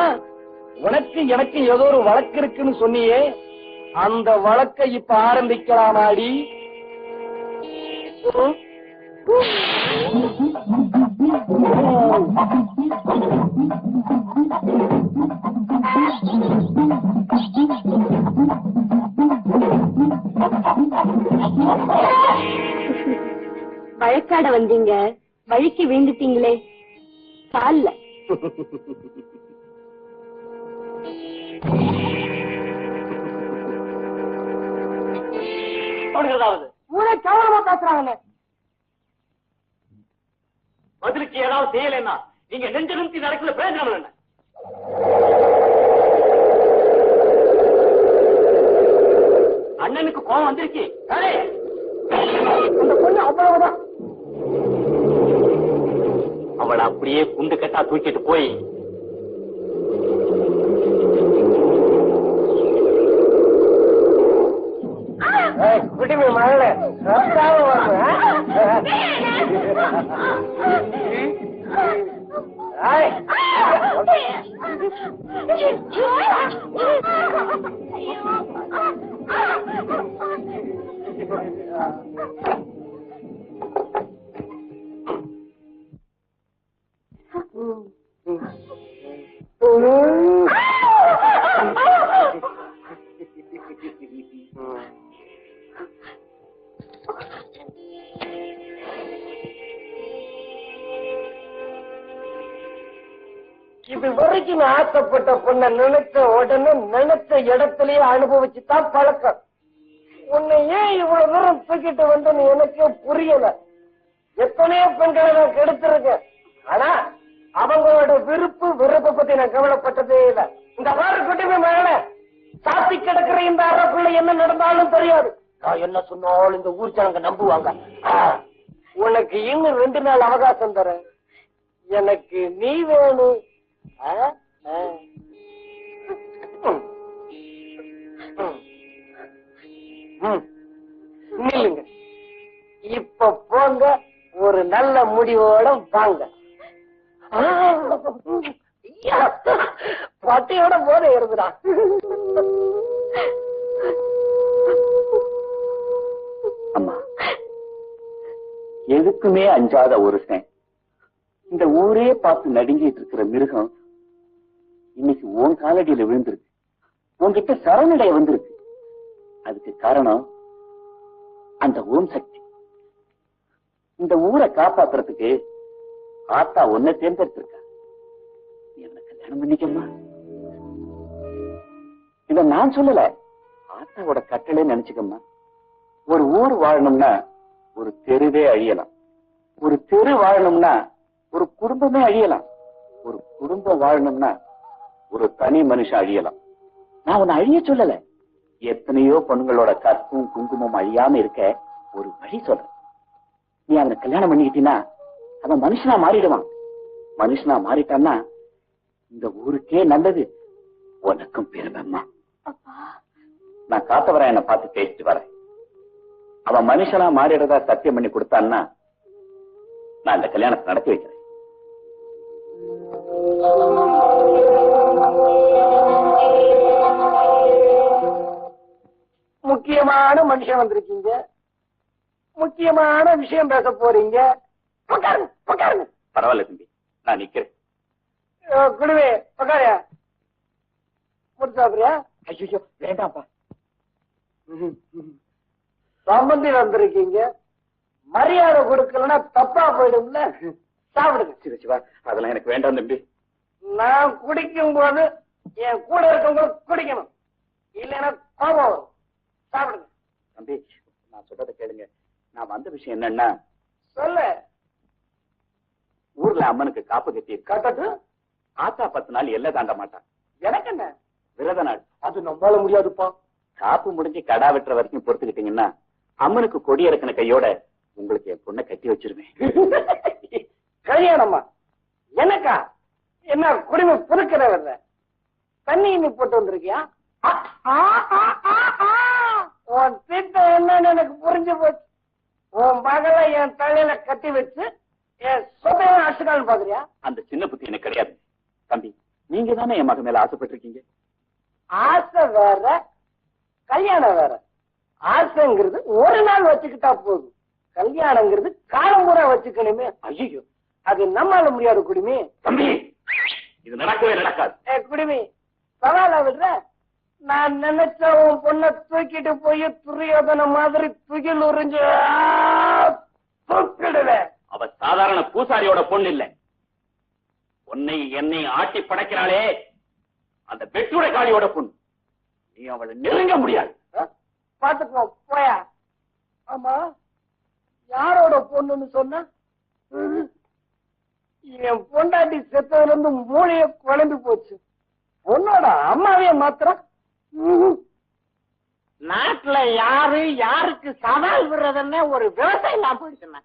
உனக்கு எனக்கு ஏதோ ஒரு வழக்கு இருக்குன்னு சொன்னியே, அந்த வழக்கை இப்ப ஆரம்பிக்கலாமாடி? வழக்காட வந்தீங்க, வழிக்கு வீழ்ந்துட்டீங்களே. கால்ல ஊரை கவனமா பேசுறாங்கல்ல. பதிலுக்கு ஏதாவது செய்யலைன்னா நீங்க நெஞ்ச நிறுத்தி நடக்கல பிரயோஜனம் என்ன? அண்ணனுக்கு கோபம் வந்திருக்கு. அந்த பொண்ணு அவ்வளவுதான். அவளை அப்படியே குண்டு கட்டா தூக்கிட்டு போய் குடிமை மகள இது வரைக்கும் ஆசைப்பட்ட பொண்ண நினைச்ச உடனே நினைச்ச இடத்திலேயே அனுபவிச்சுதான் பழக்கம். உன்னை ஏன் இவ்வளவு தூரம் தூக்கிட்டு வந்தேன்னு எனக்கு புரியல. எத்தனையோ பெண்களை நான் கெடுத்திருக்கேன். ஆனா அவங்களோட வெறுப்பை பத்தி நான் கவலைப்பட்டதே இல்லை. இந்த வாரம் குட்டிமை மகள சாத்தி கிடக்கிற இந்த அறைக்குள்ள என்ன நடந்தாலும் தெரியாது. நான் என்ன சொன்னாலும் இந்த ஊர் ஜனங்க நம்புவாங்க. உனக்கு இன்னும் 2 நாள் அவகாசம் தரேன். எனக்கு நீ வேணும். நில்லுங்க. இப்ப போங்க, ஒரு நல்ல முடிவோட வாங்க. பட்டியோட போத இருக்குதா? அம்மா, எதுக்குமே அஞ்சாத ஒருத்தன், இந்த ஊரே பார்த்து நடுங்கிட்டு இருக்கிற மிருகம் இன்னைக்கு உன் காலடியில விழுந்திருக்கு. உன்கிட்ட சரணடைய வந்திருக்கு. அதுக்கு காரணம் அந்த ஓம் சக்தி. இந்த ஊரை காப்பாத்துறதுக்கு ஆத்தா ஒன்ன தேர்ந்தெடுத்திருக்கா. நீ அவனை கல்யாணம் பண்ணிக்கம்மா. இத நான் சொல்லல, ஆத்தாவோட கட்டளை நினைச்சுக்கம்மா. ஒரு ஊர் வாழணும்னா ஒரு தெருவே அழியலாம். ஒரு தெரு வாழணும்னா ஒரு குடும்பமே அழியலாம். ஒரு குடும்பம் வாழணும்னா ஒரு தனி மனுஷன் அழியலாம். நான் உன்னை அழிய சொல்லல. எத்தனையோ பொண்ணுங்களோட கற்பும் குங்குமம் அழியாம இருக்க ஒரு வழி சொல்றேன். நீ அவனை கல்யாணம் பண்ணிக்கிட்டீன்னா அவன் மனுஷனா மாறிடுவான். மனுஷனா மாறிட்டான்னா இந்த ஊருக்கே நல்லது, உனக்கும் பெருமைம்மா. நான் காத்தவரை என்ன பார்த்து பேசிட்டு வரேன். அவன் மனுஷனா மாறிடுறதா சத்தியம் பண்ணி கொடுத்தான்னா நான் இந்த கல்யாணத்தை நடத்தி வைக்கிறேன். முக்கியமான மனுஷன் வந்திருக்கீங்க, முக்கியமான விஷயம் பேச போறீங்க. பரவாயில்ல தம்பி, நான் நிக்கிறேன். குடுவே உட்காரியா முடிச்சாப்பிரியா? ஐயோ வேண்டாம்ப்பா. சம்பந்தி வந்திருக்கீங்க, மரியாதை கொடுக்கலன்னா தப்பா போயிடும்ல. சாப்பிடுங்க. சிவா, அதெல்லாம் எனக்கு வேண்டாம் தம்பி. நான் குடிக்கும் போது என் கூட இருக்கவங்களுக்கு குடிக்கணும், இல்லைன்னா கோபம் வரும். சாப்பிடுங்க. தம்பி, நான் சொல்றதை கேளுங்க. நான் வந்த விஷயம் என்னன்னா, சொல்லு. ஊர்ல அம்மனுக்கு காப்பு கட்டி கட்டட்டு. ஆத்தா 10 நாள் எல்லை தாண்ட மாட்டான். எனக்கு என்ன விரத நாள். அது நம்மளால முடியாதுப்பா. காப்பு முடிஞ்சு கடா வெட்டுற வரைக்கும் பொறுத்துக்கிட்டீங்கன்னா அம்மனுக்கு கொடி இறக்கின கையோட உங்களுக்கு என் பொண்ணை கட்டி வச்சிருவேன். கல்யாணமா? எனக்கா? என்ன குடிமை புதுக்கிற வர்ற? தண்ணி இன்னி போட்டு வந்திருக்கியா? உன் திட்டம் என்னன்னு எனக்கு புரிஞ்சு போச்சு. உன் மகளை என் தலையில கட்டி வச்சு என் சொத்தையும் அடிச்சுக்கான்னு பாக்குறியா? அந்த சின்ன புத்தி எனக்கு கிடையாது தம்பி. நீங்க தானே என் மகன் மேல ஆசைப்பட்டிருக்கீங்க. ஆசை வேற, கல்யாணம் வேற. ஆசைங்கிறது ஒரு நாள் வச்சுக்கிட்டா போதும், கல்யாணங்கிறது காலம் பூரா வச்சுக்கணுமே. ஐயோ, அது நம்மால முடியாது குடிமி. தம்பி, இது நடக்கவே நடக்காது. குடிமி சவால விடுற. நான் நினைச்ச உன் பொண்ணை தூக்கிட்டு போய் துரியோதன மாதிரி துகில் உறிஞ்சு தூக்கிடுவேன். அவ சாதாரண பூசாரியோட பொண்ணு இல்ல. உன்னை என்னை ஆட்டி படைக்கிறாளே அந்த வெட்டுட காளியோட பொண்ணு. நீ அவளை நெருங்க முடியாது. பாத்துக்கோ போயா. ஆமா, யாரோட பொண்ணுன்னு சொன்ன? என் பொண்டாட்டி செத்ததுல இருந்து மூளைய குழம்பு போச்சு. பொண்ணோட அம்மாவே மாத்திரம். நாட்டுல யாரு யாருக்கு சவால் விடுறதுன்னு ஒரு விவசாயம் இல்லாம போயிடுச்சுன்னா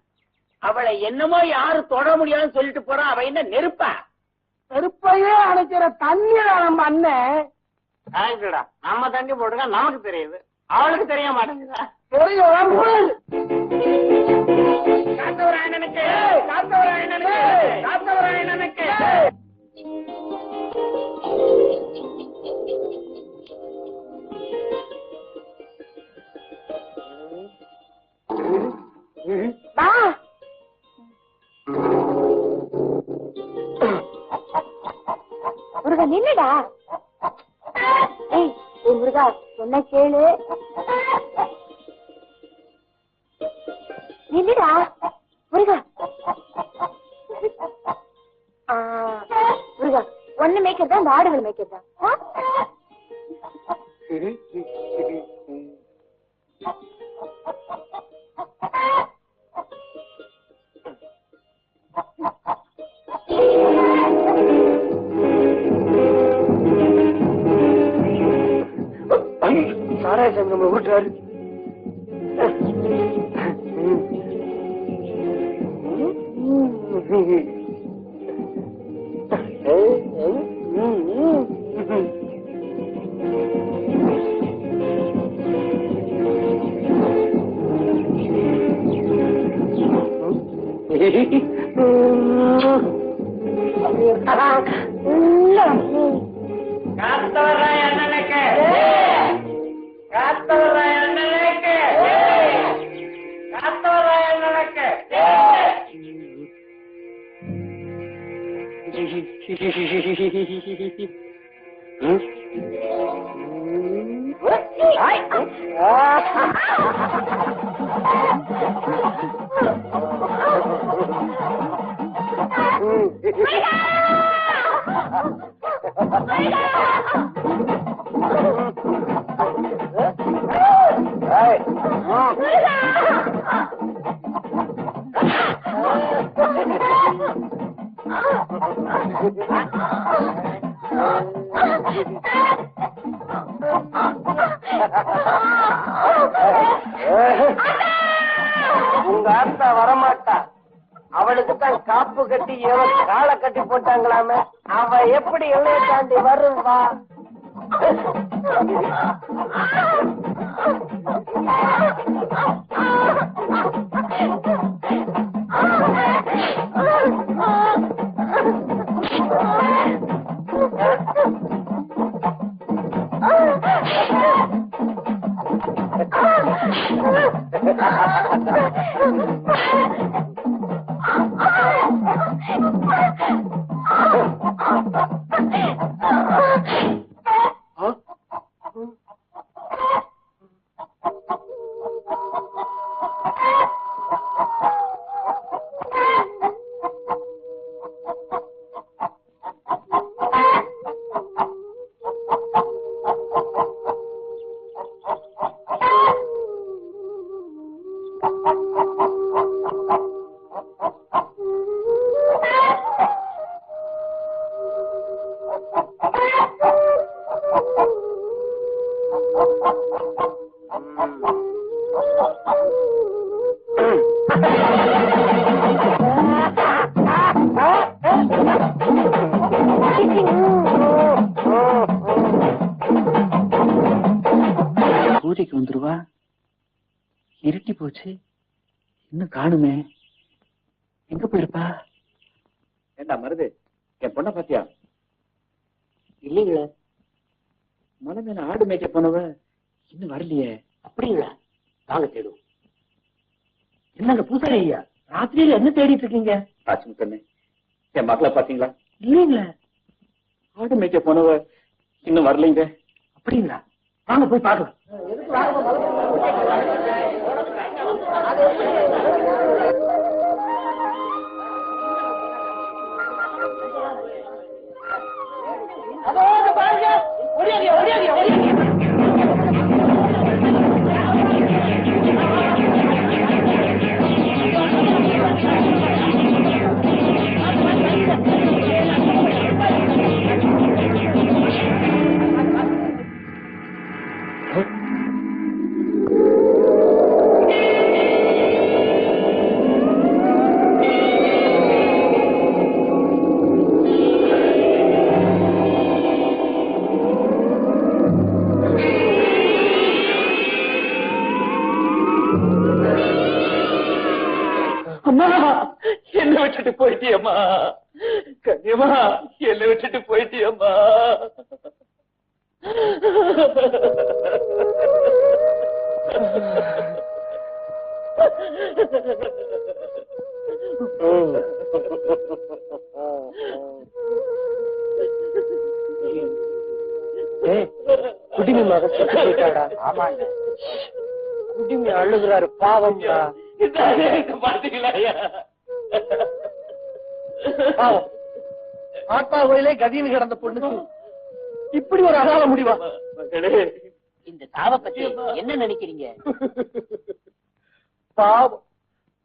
அவளை என்னமோ யாரு தொட முடியாதுன்னு சொல்லிட்டு போறா. அவ என்ன நெருப்பா? நெருப்பையே அணைக்கிற தண்ணி நம்ம அண்ணன். நம்ம தண்ணி போடுங்க, நமக்கு தெரியுது, அவளுக்கு தெரிய மாட்டேங்குதா? தெரியும். காத்தவராயனுக்கு காத்தவராயனுக்கு காத்தவராயனுக்கு முருகா நின்னுடா. ஏய் முருகா, சொன்ன கேளு. நின்னுடா முருகா. முருகா, ஒண்ணு மேய்க்கிறதா இந்த ஆடுகள் மேய்க்கிறதா? சாராயசாமி நம்ம விட்டாரு. உங்க ஆத்தா வரமாட்டா. அவளுக்கு தான் காப்பு கட்டி ஏதோ காலை கட்டி போட்டாங்களாமே. அவ எப்படி எல்லையை தாண்டி வருவா? பூஜைக்கு வந்துருவா, இருட்டி போச்சு, இன்னும் காணுமே, எங்க போயிருப்பா? ஏண்டா மருது, என் பொண்ண பாத்தியா? இல்லீங்களா? மனமேல ஆடு மேய்க்க போனவ இன்னும் வரலையே. அப்படிங்களா? வாங்க தேடுவோம். என்னங்க பூசாரி ஐயா, ராத்திரியில என்ன தேடிட்டு இருக்கீங்க? ஆச்சு சொன்னே, என் மக்களை பாத்தீங்களா? இல்லீங்களா? ஆடு மேய்க்க போனவ இன்னும் வரலைங்க. அப்படிங்களா? வாங்க போய் பாக்கலாம். அம்மா, என்ன விட்டுட்டு போயிட்டியம்மா, கண்ணியம்மா, என்ன விட்டுட்டு போயிட்டியம்மா. குடிமி மகத்தாடா. ஆமாங்க, குடிமி அழுகுறாரு, பாவம். பாத்தீங்களா? ஆத்தா கோயிலே கதின்னு கிடந்த பொண்ணுக்கு இப்படி ஒரு அகால முடிவா? இந்த சாவை பத்தி என்ன நினைக்கிறீங்க? பாவம்,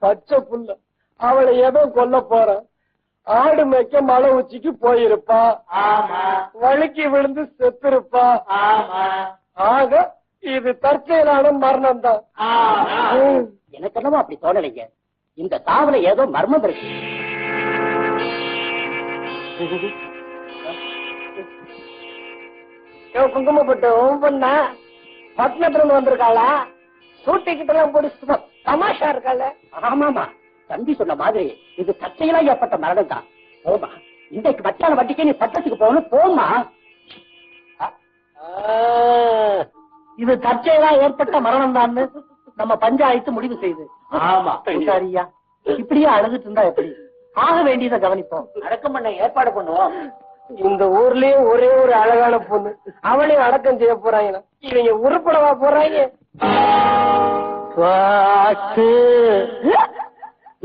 பச்சை புள்ள, அவளை ஏதோ கொல்ல போற. ஆடு மேய்க்க மலை உச்சிக்கு போயிருப்பா, வழுக்கி விழுந்து செத்திருப்பா. ஆக இது தற்செயலான மரணம் தான். எனக்கு என்னமோ அப்படி தோணலைங்க. இந்த சாவுல ஏதோ மர்மம் இருக்கு. குங்குமப்பட்டு பொண்ணா பட்டணத்துல வந்திருக்காளா? சூட்டிக்கிட்டு எல்லாம் போட்டு தமாஷா இருக்காள? ஆமாமா, தம்பி சொன்ன மாதிரி இது தற்செயலா ஏற்பட்ட மரணம் தான். போமா, இன்றைக்கு மச்சான வட்டிக்கு நீ பட்டத்துக்கு போகணும். போமா, இது தற்செயலா ஏற்பட்ட மரணம் தான் நம்ம பஞ்சாயத்து முடிவு செய்து. ஆமா சரியா, இப்படியே அழுதுட்டு இருந்தா எப்படி? ஆக வேண்டியதை கவனிப்போம், அடக்கம் பண்ண ஏற்பாடு பண்ணுவோம். இந்த ஊர்லயே ஒரே ஒரு அழகான பொண்ணு, அவளையும் அடக்கம் செய்ய போறாங்க. இவங்க உருப்படவா போறாங்க? பாட்டு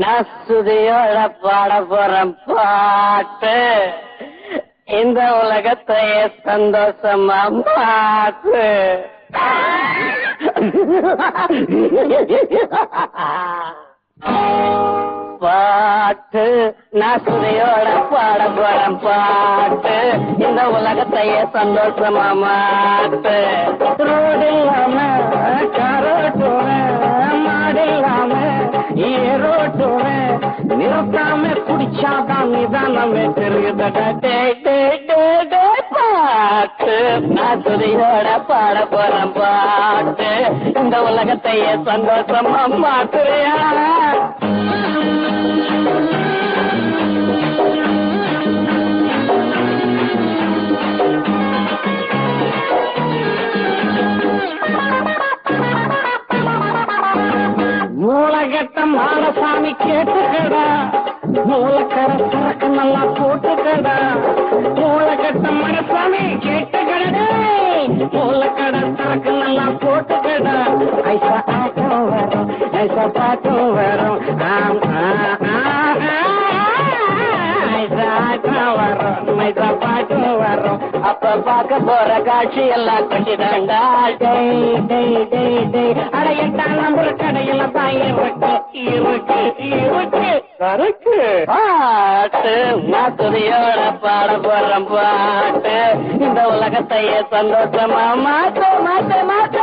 நசுதியோட பாட போறேன் பாட்டு, இந்த உலகத்தையே சந்தோஷமா பாட்டு. பாட்டு நசுதியோட பாட போறேன் பாட்டு, இந்த உலகத்தையே சந்தோஷமா மாட்டு. ரோடு இல்லாம கரோட்டுவேன், மாடு இல்லாம ஏரோட்டுவேன், நிறுத்தாம குடிச்சாதான் நிதானமே தெரியுதடா. பாட்டு நசுதியோட பாட போறேன் பாட்டு, இந்த உலகத்தையே சந்தோஷமா மாட்டுறியா? மூலகட்ட மாலசாமி கேட்டுக்கடா, மூலக்கரை சரக்கு நல்லா போட்டுக்கடா. மூலகட்ட மாலசாமி கேட்டுக்கடா, மூலக்கடை சரக்கு நல்லா போட்டுக்கடா. ஐசா ஆட்டம் வரும், ஐசா பாட்டும் வரும், ஐசா பாட்டும் வரும். அப்ப பார்க்க போற காட்சி எல்லாம் கொண்டிதாண்டா. அடையட்டான் நம்புற கடையில தான் இருக்கு இருக்கு இருக்கு சரக்கு. பாட்டு மாத்துறையோட பாட போற பாட்டு இந்த உலகத்தையே சந்தோஷமா மாத்த மாத்த மாத்த.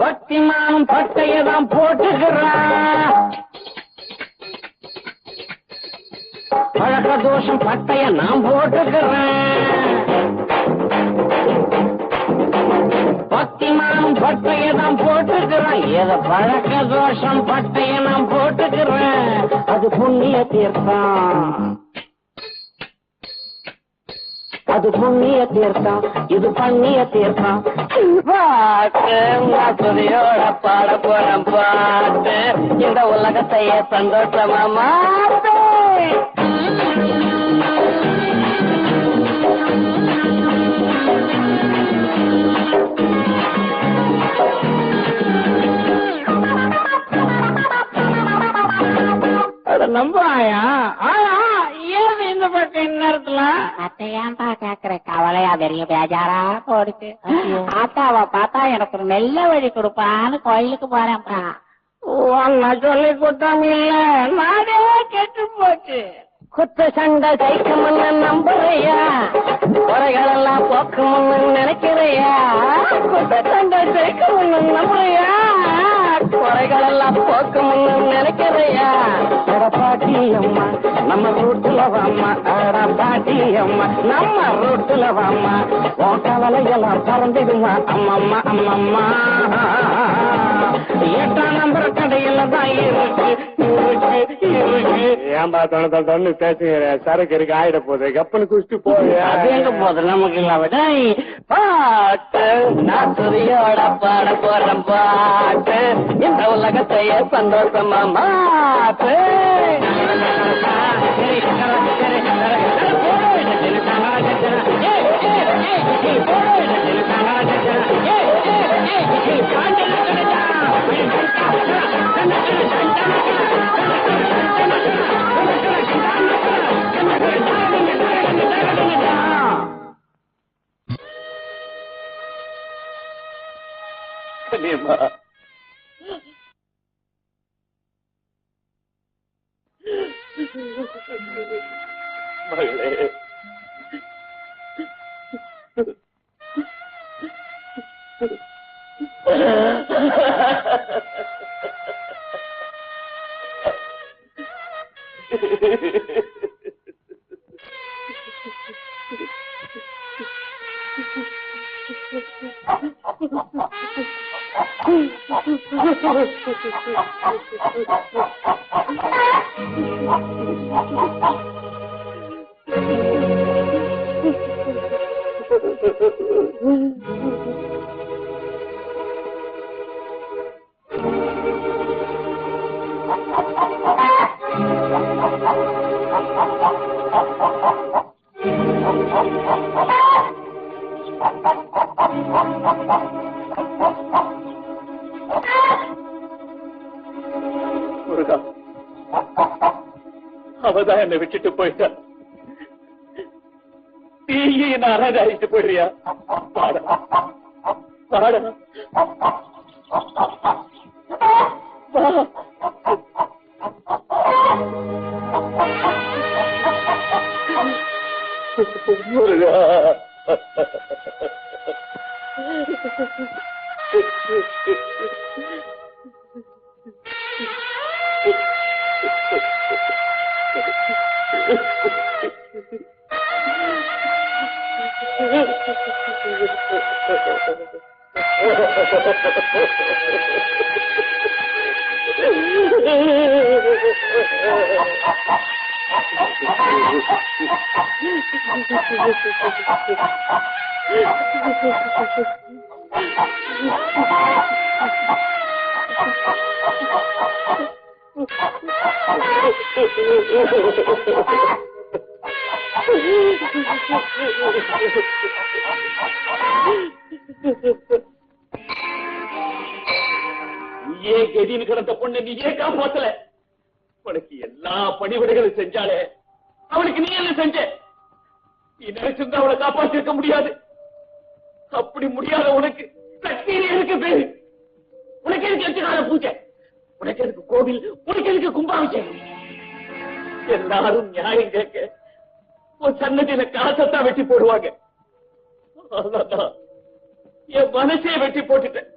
பக்திமானும் பட்டையதான் போட்டுக்கிறான், பழக்க தோஷம் பட்டைய நான் போட்டுக்கிறேன். பக்திமானும் பட்டையதான் போட்டுக்கிறேன், ஏதோ பழக்க தோஷம் பட்டைய நான் போட்டுக்கிறேன். அது புண்ணிய தீர்த்தம், அது புண்ணிய தீர்த்தம், இது பண்ணிய தீர்த்தம். பாட்டு மாத்துறையோட பாட போற பாட்டு இந்த உலகத்தையே சந்தோஷமா மாத்து. அத நம்பாயா? ஏன் இந்த பக்கம் நேரத்துல அத்தையான்பா கேக்குற கவலையா பெரிய பேஜாரா போடுச்சு. ஆத்தாவை பார்த்தா எனக்கு ஒரு நல்ல வழி கொடுப்பான்னு கோயிலுக்கு போறேன்ப்பா. நான் சொல்லி கொடுத்தாம இல்ல, நாடே கெட்டு போச்சு. குத்து சண்டை ஜெயிக்கும்னு நம்புறையா, குறைகளெல்லாம் போக்கும்னு நினைக்கிறையா? குத்து சண்டை ஜெயிக்கும்னு நம்புறையா, குறைகளெல்லாம் போக்கும்னு நினைக்கிறையா? அட பாட்டி அம்மா நம்ம ரூட்டுல வாம்மா, அட பாட்டி அம்மா நம்ம ரூட்டுல வாம்மா, உன் கவலையெல்லாம் பறந்துடுமா அம்மம்மா அம்மம்மா. 8ஆம் நம்பர் கடையில தான் இருக்கு இருக்கு இருக்கு. ஏன்பா தொண்ணு பேசுகிற சரக்கு இருக்கு ஆயிட போகுது, கப்பனு குடிச்சிட்டு போய் அது எங்க போகுது நமக்கு இல்லாம. பாட்டு நாத்துறையோட பாட போற பாட்டு இந்த உலகத்தையே சந்தோஷமா மாத்து. கண்ணியம்மா, மகளே, முருகா, அவதான் என்னை விட்டுட்டு போயிட்டா. நீயே என்ன அழகாயிட்டு போயிடுறியா? பாடா பாடா முருகா. நீயே கெதின்னு கிடந்த பொண்ணு நீயே காப்பாத்தல. உனக்கு எல்லா பணிவிடைகளும் செஞ்சாலே அவளுக்கு நீ என்ன செஞ்ச? நீ நினைச்சிருந்தா அவளை காப்பாற்றிருக்க முடியாது. அப்படி முடியாத உனக்கு சக்தியில இருக்கு பேரு. உனக்கு எதுக்கு 8 கால பூஜை? உனக்கு எதுக்கு கோவில்? உனக்கு எதுக்கு கும்பாபிஷேகம்? எல்லாரும் நியாயம் கேட்க உன் சன்னதியில காசத்தான் வெட்டி போடுவாங்க. அதான் என் மனசே வெட்டி போட்டுட்டேன்.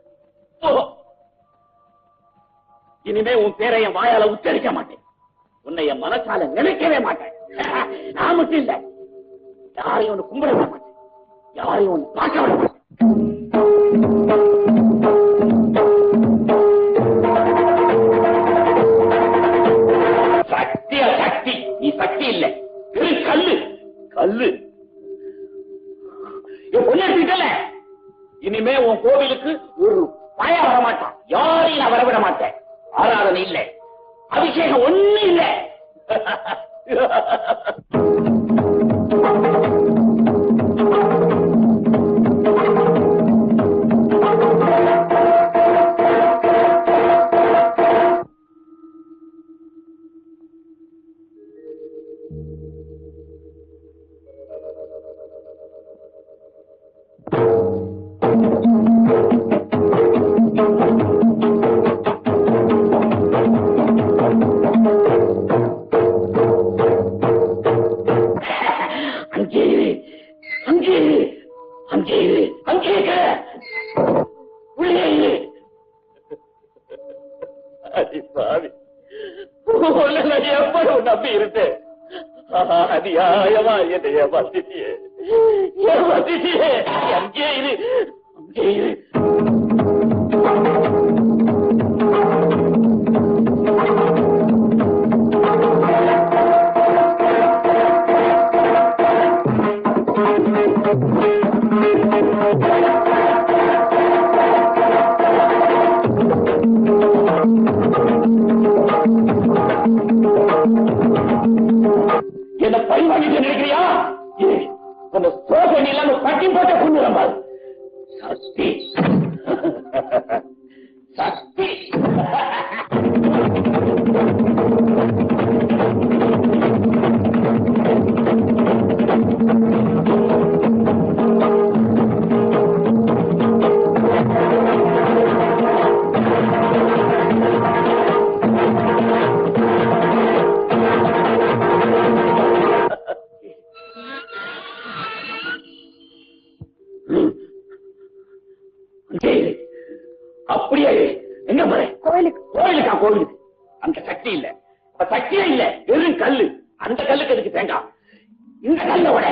இனிமே உன் பேரை என் வாயால உச்சரிக்க மாட்டேன். உன்னை என் மனசால நினைக்கவே மாட்டேன். நான் மட்டும் இல்ல, யாரையும் ஒண்ணு கும்பிட விட மாட்டேன், யாரையும் ஒண்ணு பார்க்க விட மாட்டேன். சக்தியா சக்தி? நீ சக்தி இல்ல, வெறும் கல்லு. கல்லு பொண்ணு எடுத்துக்கிட்டல. இனிமே உன் கோவிலுக்கு ஒரு பய வரமாட்டான், யாரையும் நான் வரவிட மாட்டேன். ஆராதனை இல்ல, அபிஷேகம் ஒண்ணு இல்ல. எவ்வளவு நம்பி இருந்தேன். அநியாயமா என்னைய வசிட்டியே, வசிட்டியே. அங்கே இரு, அங்கே இரு. என்ன பரிமாறிட்டு நினைக்கிறியா? உன்னை சோதனை இல்லாம கட்டி போட்ட கொண்டு வராது. சக்தி சக்தி. அப்படியே எங்க போற? கோயிலுக்கு. கோயிலுக்கா? கோயிலுக்கு அந்த சக்தி இல்ல, சக்தியே இல்ல, வெறும் கல்லு. அந்த கல்லுக்கு எதுக்கு தேங்காய்? இந்த கல்லோட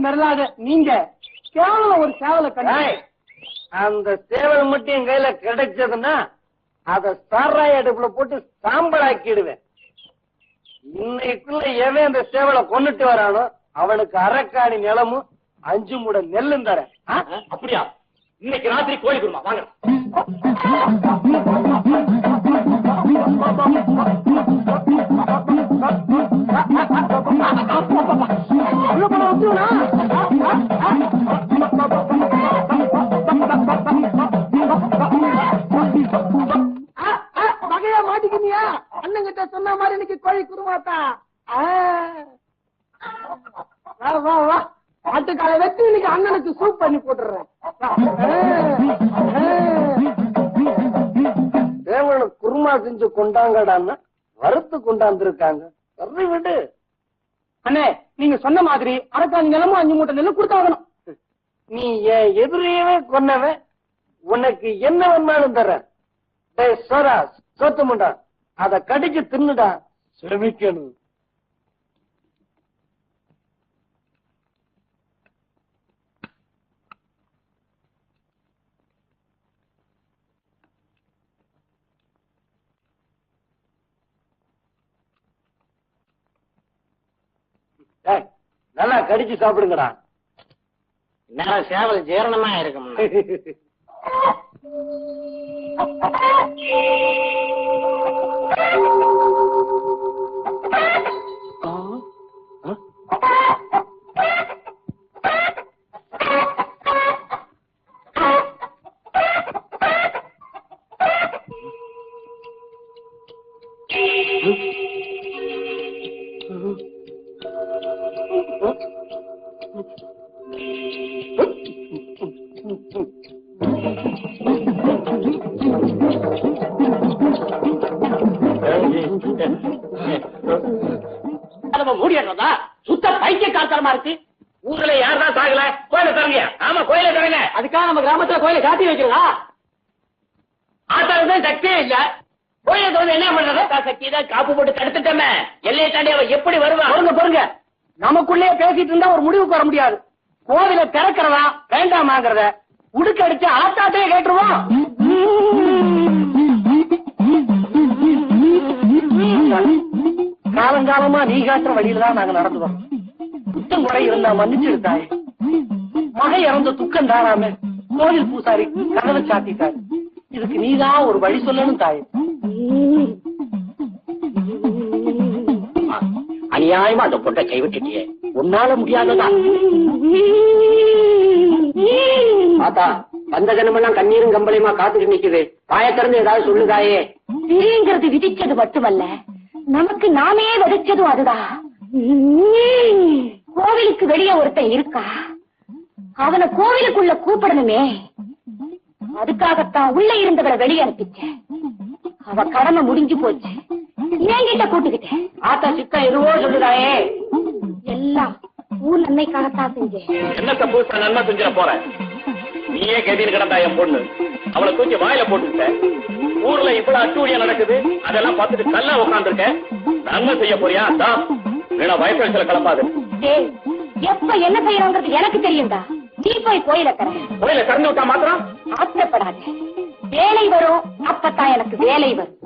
மிரளாத நீங்க கேவலம் ஒரு சேவலை கண்டு அந்த சேவல் மட்டும் என் கையில கிடைச்சதுன்னா அத சாராய அடுப்புல போட்டு சாம்பல் ஆக்கிடுவேன். இன்னைக்குள்ள எவன் அந்த சேவலை கொண்டுட்டு வரானோ அவனுக்கு அரக்காணி நிலமும் 5 மூட நெல்லும் தரேன். அப்படியா? இன்னைக்கு ராத்திரி கோழி குருமா வாங்க. வகையா மாட்டிக்கினியா? அண்ணங்கிட்ட சொன்ன மாதிரி இன்னைக்கு கோழி குருமாத்தா. வா வா ஆட்டுக்காலை வச்சு இன்னைக்கு அண்ணனுக்கு சூப் பண்ணி போட்டுறேன். தேவனுக்கு குருமா செஞ்சு கொண்டாங்கடான்னா வறுத்து கொண்டாந்துருக்காங்க. சரி விடு. அண்ணே, நீங்க சொன்ன மாதிரி அரக்காணி நிலமும் 5 மூட்டை நெல்லும் கொடுத்தாகணும். நீ என் எதிரியவே கொன்னவன், உனக்கு என்ன வேணாலும் தரேன். சோரா சோத்து முண்டா, அத கடிச்சு தின்னுடா. சிரமிக்கணும். நல்லா கடிச்சு சாப்பிடுங்கடா. நேரம் சேவல் ஜீரணமா இருக்கும். மூடிடுறதா? சுத்த பைத்திய காலத்தரமா இருக்கு. ஊர்ல யாருதான் சாகல? கோயில தரங்க. ஆமா, கோயில தரங்க. அதுக்காக நம்ம கிராமத்துல கோயிலை காட்டி வைக்கிறதா? ஆத்தாளுதான் சக்தியே இல்ல. கோயில தவிர என்ன பண்றது? சக்தி தான் காப்பு போட்டு தடுத்துட்டமே. எல்லையை தாண்டி அவன் எப்படி வருவான்? பொறுங்க, நமக்குள்ளேயே பேசிட்டு இருந்தா ஒரு முடிவுக்கு வர முடியாது. கோவில திறக்கிறதா வேண்டாமாங்கிறத உடுக்க அடிச்சு ஆத்தாட்டையே கேட்டுருவோம். காலங்காலமா நீ காட்டுற வழியில தான் நாங்க நடந்து வரோம். குத்தம் குறை இருந்தா மன்னிச்சிருத்தாய். மகை இறந்த துக்கம் தாராம கோவில் பூசாரி கதவை சாத்திட்டாரு. இதுக்கு நீதான் ஒரு வழி சொல்லணும் தாய். அநியாயமா அந்த பொட்டை கைவிட்டுட்டியே. உன்னால முடியாததா? ஆத்தா, வந்த ஜனமெல்லாம் கண்ணீரும் கம்பளையுமா காத்துட்டு நிக்குது. வாய திறந்து ஏதாவது சொல்லுதாயே. விதிங்கிறது விதிச்சது மட்டுமல்ல, நமக்கு நாமே விதிச்சதும் அதுதான். கோவிலுக்கு வெளியே ஒருத்தன் இருக்கா, அவனை கோவிலுக்குள்ள கூப்பிடணுமே. அதுக்காகத்தான் உள்ள இருந்தவரை வெளியே அனுப்பிச்சேன். அவ கடமை முடிஞ்சு போச்சு. என்கிட்ட கூட்டுக்கிட்டேன். ஆத்தா சித்தா எதுவோ சொல்லுதாயே. எல்லாம் ஊர் நன்மைக்காகத்தான் செஞ்சேன். என்னத்த புதுசா நன்மை செஞ்சிட போற? நீயே கெதின்னு கிடந்தா என் பொண்ணு. அவளை தூக்கி வாயில போட்டுக்கிட்ட. ஊர்ல இவ்வளவு அட்டூழியா நடக்குது. அதெல்லாம் பார்த்துட்டு கல்லா உட்காந்துருக்க. நன்மை செய்ய போறியா? தான் வேணா வயசுல கிளம்பாது. டேய், எப்ப என்ன செய்யறோங்கிறது எனக்கு தெரியும்டா. நீ போய் கோயில தர. கோயில திறந்து விட்டா மாத்திரம் ஆத்திரப்படாத. வேலை வரும், அப்பத்தான் எனக்கு வேலை வரும்.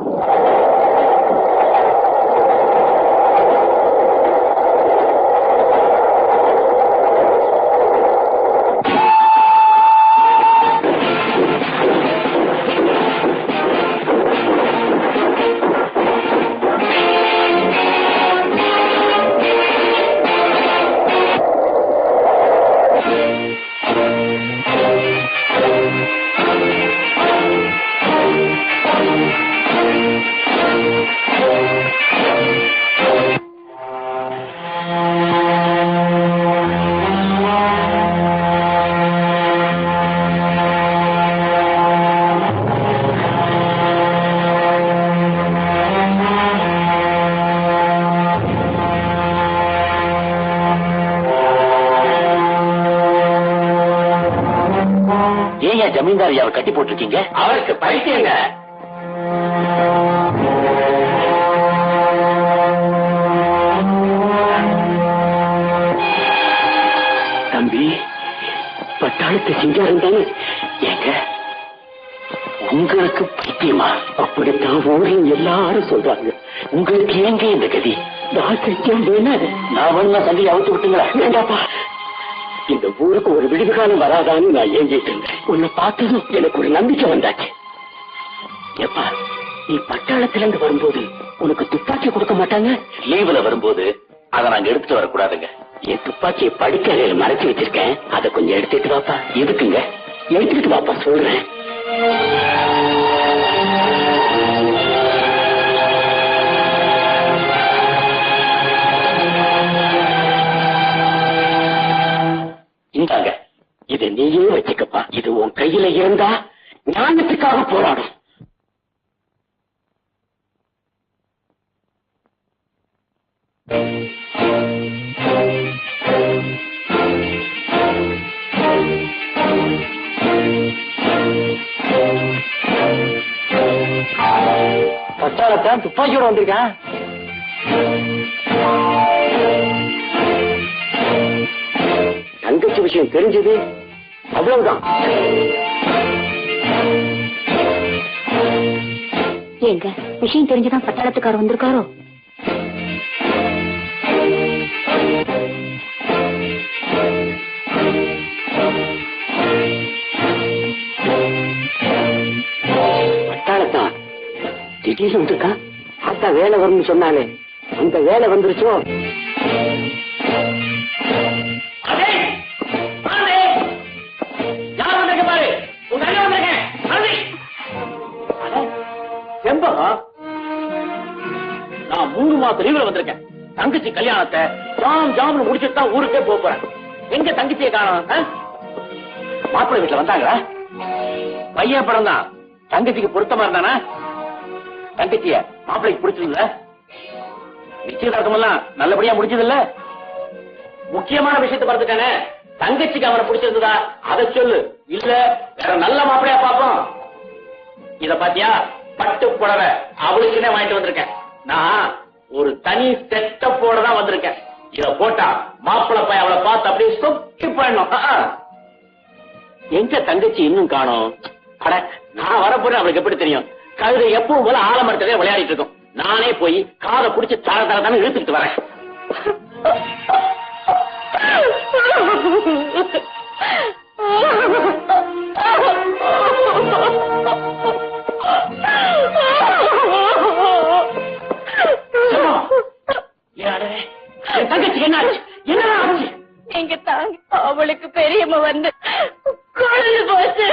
ஜமீன்தார் அவர் கட்டி போட்டிருக்கீங்க. அவருக்கு பைத்தியங்க. பட்டாளத்து சிங்காரம் தானே? ஏங்க உங்களுக்கு பைத்தியமா? அப்படித்தான் ஊரில் எல்லாரும் சொல்றாங்க. உங்களுக்கு ஏங்க இந்த கதி? நான் செஞ்சேன். நான் வேணா சந்தையை அவுத்து விட்டுங்களா? வேண்டாப்பா, இந்த ஊருக்கு ஒரு விடுதி காலம் வராதான்னு நான் ஏங்கிட்டு இருந்தேன். உன்னை பார்த்ததும் எனக்கு ஒரு நம்பிக்கை வந்தாச்சு. எப்பா, நீ பட்டாளத்துல இருந்து வரும்போது உனக்கு துப்பாக்கி கொடுக்க மாட்டாங்க? லீவுல வரும்போது அதை நாங்க எடுத்துட்டு வரக்கூடாதுங்க. என் துப்பாக்கியை படுக்கையில மறைச்சு வச்சிருக்கேன், அதை கொஞ்சம் எடுத்துட்டு வாப்பா. எதுக்குங்க? எடுத்துட்டு வாப்பா சொல்றேன். இந்தாங்க, இதை நீயே வச்சுக்கப்பா. இது உன் கையில இருந்தா ஞானத்துக்காக போராடும். பட்டாளத்தான் துப்பாக்கியோட வந்திருக்கேன். தங்கச்சி விஷயம் தெரிஞ்சது அவ்வளவுதான். ஏங்க விஷயம் தெரிஞ்சுதான் பட்டாளத்துக்காரர் வந்திருக்காரோ? பட்டாளத்தான் திடீர்னு வந்திருக்கா. அத்தா வேலை வரும்னு சொன்னாலே அந்த வேலை வந்துருச்சோ? நான் 3 மாசம் லீவுல வந்திருக்கேன். தங்கச்சி கல்யாணத்தை ஜாம் முடிச்சுட்டு தான் ஊருக்கே போறேன். எங்க தங்கச்சியை காணோம்? மாப்பிள்ளை வீட்டுல வந்தாங்களா? பையன் படம் தான் தங்கச்சிக்கு பொருத்தமா இருந்தானா? தங்கச்சிய மாப்பிள்ளைக்கு பிடிச்சதுல? நிச்சயதார்த்தமெல்லாம் நல்லபடியா முடிச்சது இல்ல? முக்கியமான விஷயத்தை பார்த்துட்டானே, தங்கச்சிக்கு அவனை பிடிச்சிருந்ததா அதை சொல்லு. இல்ல வேற நல்ல மாப்பிள்ளையா பாப்போம். இத பாத்தியா, பட்டு புடவை அவளுக்குன்னே வாங்கிட்டு வந்திருக்கேன். நான் ஒரு தனி செட்டப்போட தான் வந்திருக்கேன். இத போட்டா மாப்பிள்ளை பையன் அவளை பார்த்து அப்படியே சொக்கி போயிடணும். எங்க தங்கச்சி இன்னும் காணோம்? அட, நான் வரப்போறேன் அவளுக்கு எப்படி தெரியும்? கழுதை எப்பவும் போல ஆலமரத்திலே விளையாடிட்டு இருக்கும். நானே போய் காதை புடிச்சு தர தர தானே இழுத்துக்கிட்டு வரேன். தங்கச்சி என்ன ஆச்சு? என்ன ஆச்சு? எங்க தாங்க அவளுக்கு பெரியம்மா வந்து குழந்தை போச்சு.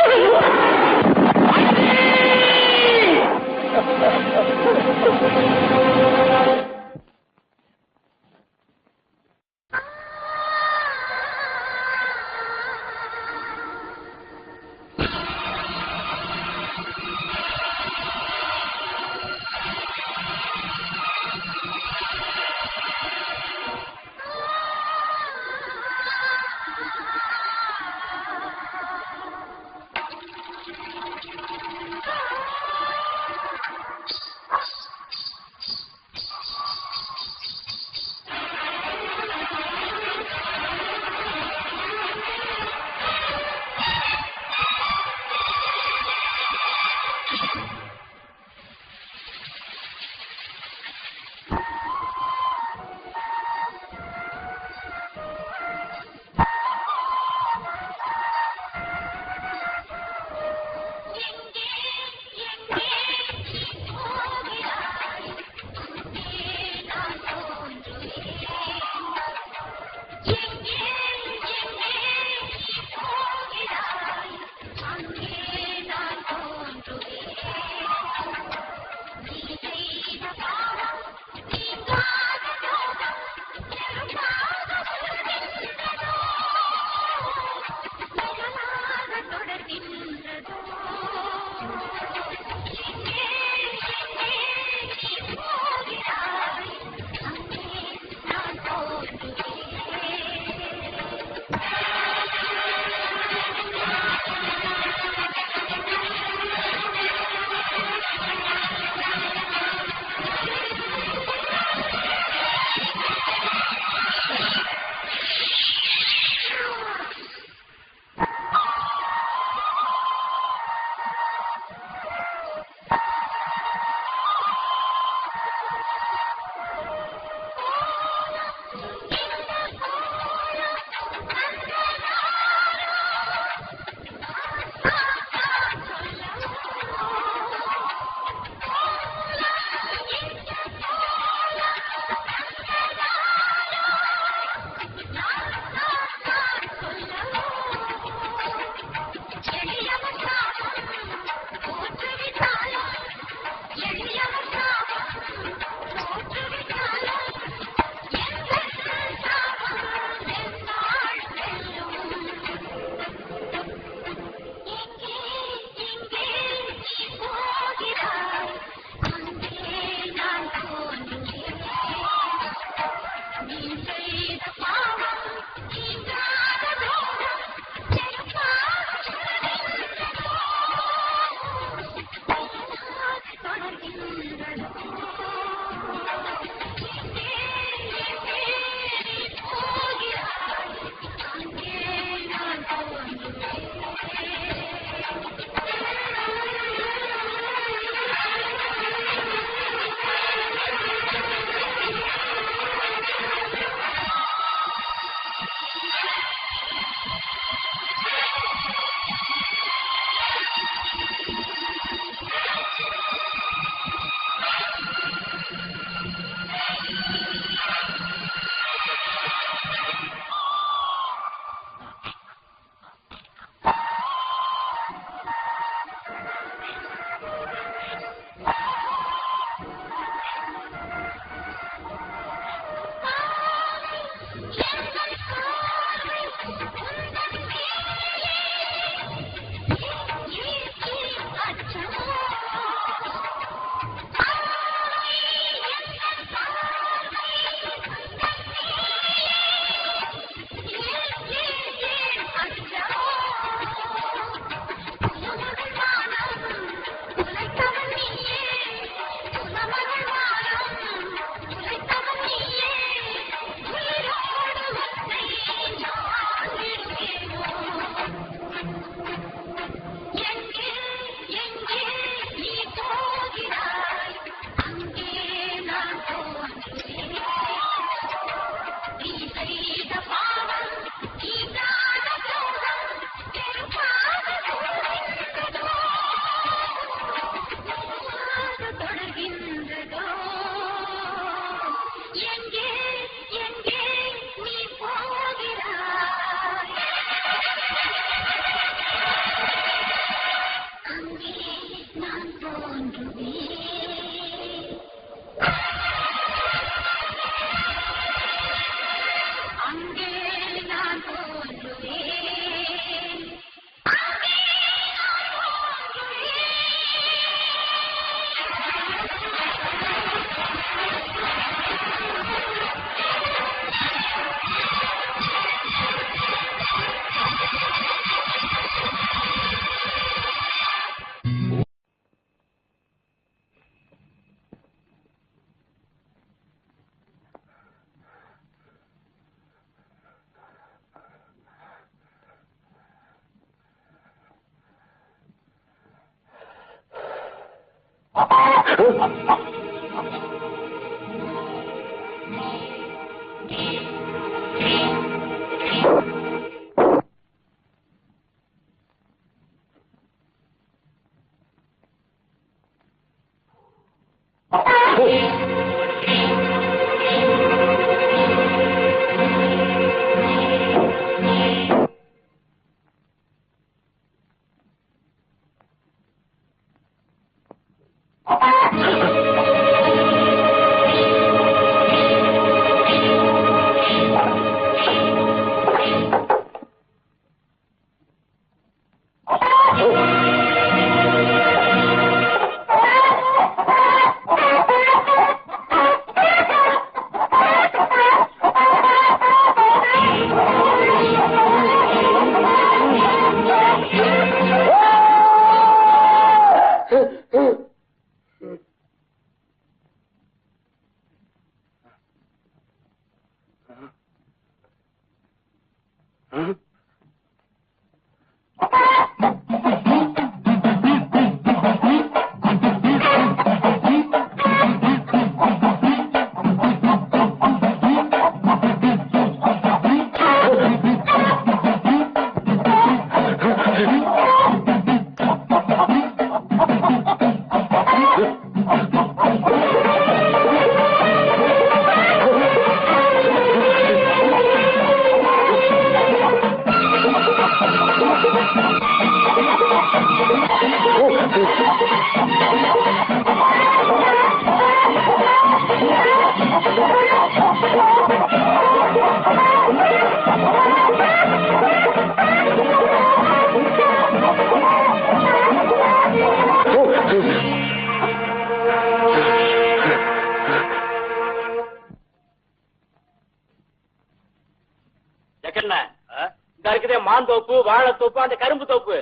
இந்த இருக்குதே மாந்தோப்பு, வாழைத்தோப்பு, அந்த கரும்பு தோப்பு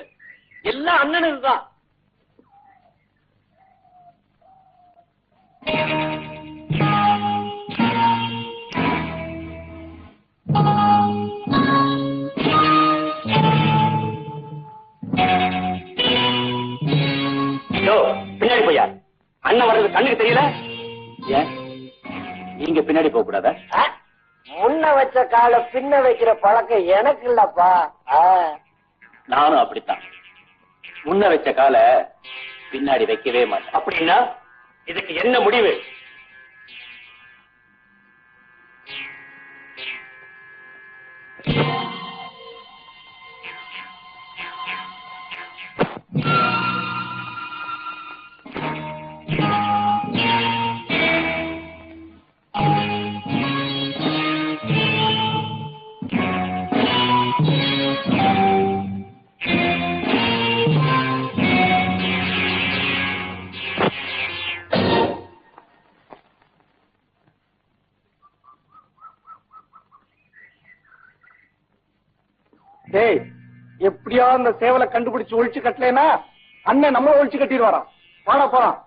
எல்லாம் அண்ணனுக்கு தான். பின்னாடி போயா அண்ணன் வர்றது கண்ணுக்கு தெரியல? ஏன் நீங்க பின்னாடி போக கூடாதா? முன்ன வச்ச கால பின்ன வைக்கிற பழக்கம் எனக்கு இல்லப்பா. நானும் அப்படித்தான். முன்ன வச்ச கால பின்னாடி வைக்கவே மாட்டேன். அப்படின்னா இதுக்கு என்ன முடிவு? எப்படியா அந்த சேவலை கண்டுபிடிச்சு ஒழிச்சு கட்டலனா அண்ணன் நம்மள ஒழிச்சு கட்டிடுவாராம். வாடா போறான்.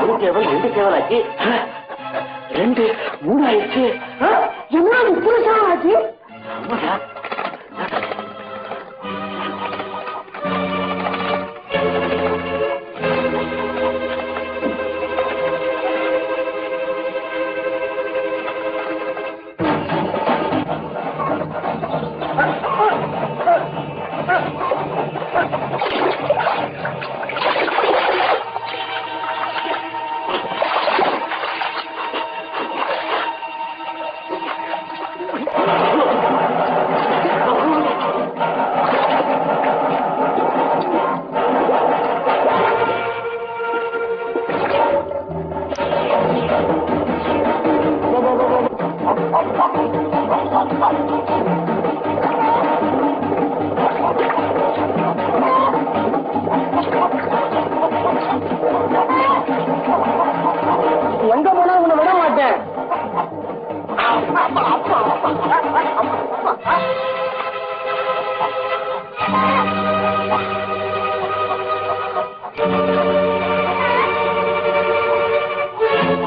ஒரு சேவல், 2 சேவலாச்சு, 2 3 ஆயிடுச்சு. என்ன புதுசாக ஆச்சு?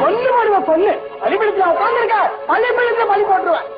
கொல்லு போடுவேன் கொல்லு. பள்ளிப்படத்துல உட்காந்துருக்க, பள்ளிப்படத்துல பள்ளி போட்டுருவேன்.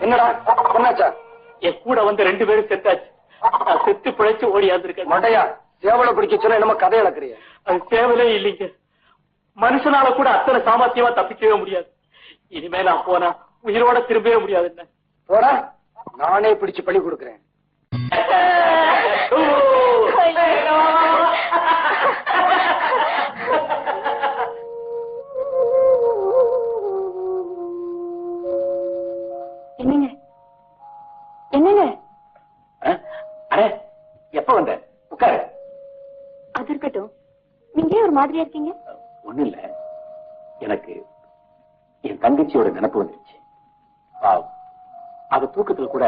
என்னடா என்னாச்சா? என் கூட வந்து 2 பேரும் செத்தாச்சு. நான் செத்து பிழைச்சு ஓடியாந்துருக்கேன். மட்டையா சேவலை பிடிக்க சொன்ன என்னமோ கதை இழக்கிறிய? அது தேவலே இல்லைங்க. மனுஷனால கூட அத்தனை சாமர்த்தியமா தப்பிக்கவே முடியாது. இனிமே நான் போனா உயிரோட திரும்பவே முடியாது. என்ன போட, நானே பிடிச்சு பழி கொடுக்கிறேன். என்னங்க என்னங்க? அடே, எப்ப வந்த? உட்காரு. அது இருக்கட்டும், நீங்க ஒரு மாதிரியா இருக்கீங்க? ஒண்ணு இல்ல, எனக்கு என் தங்கச்சியோட நினைப்பு வந்துருச்சு. பாவம், அவ தூக்கத்துல கூட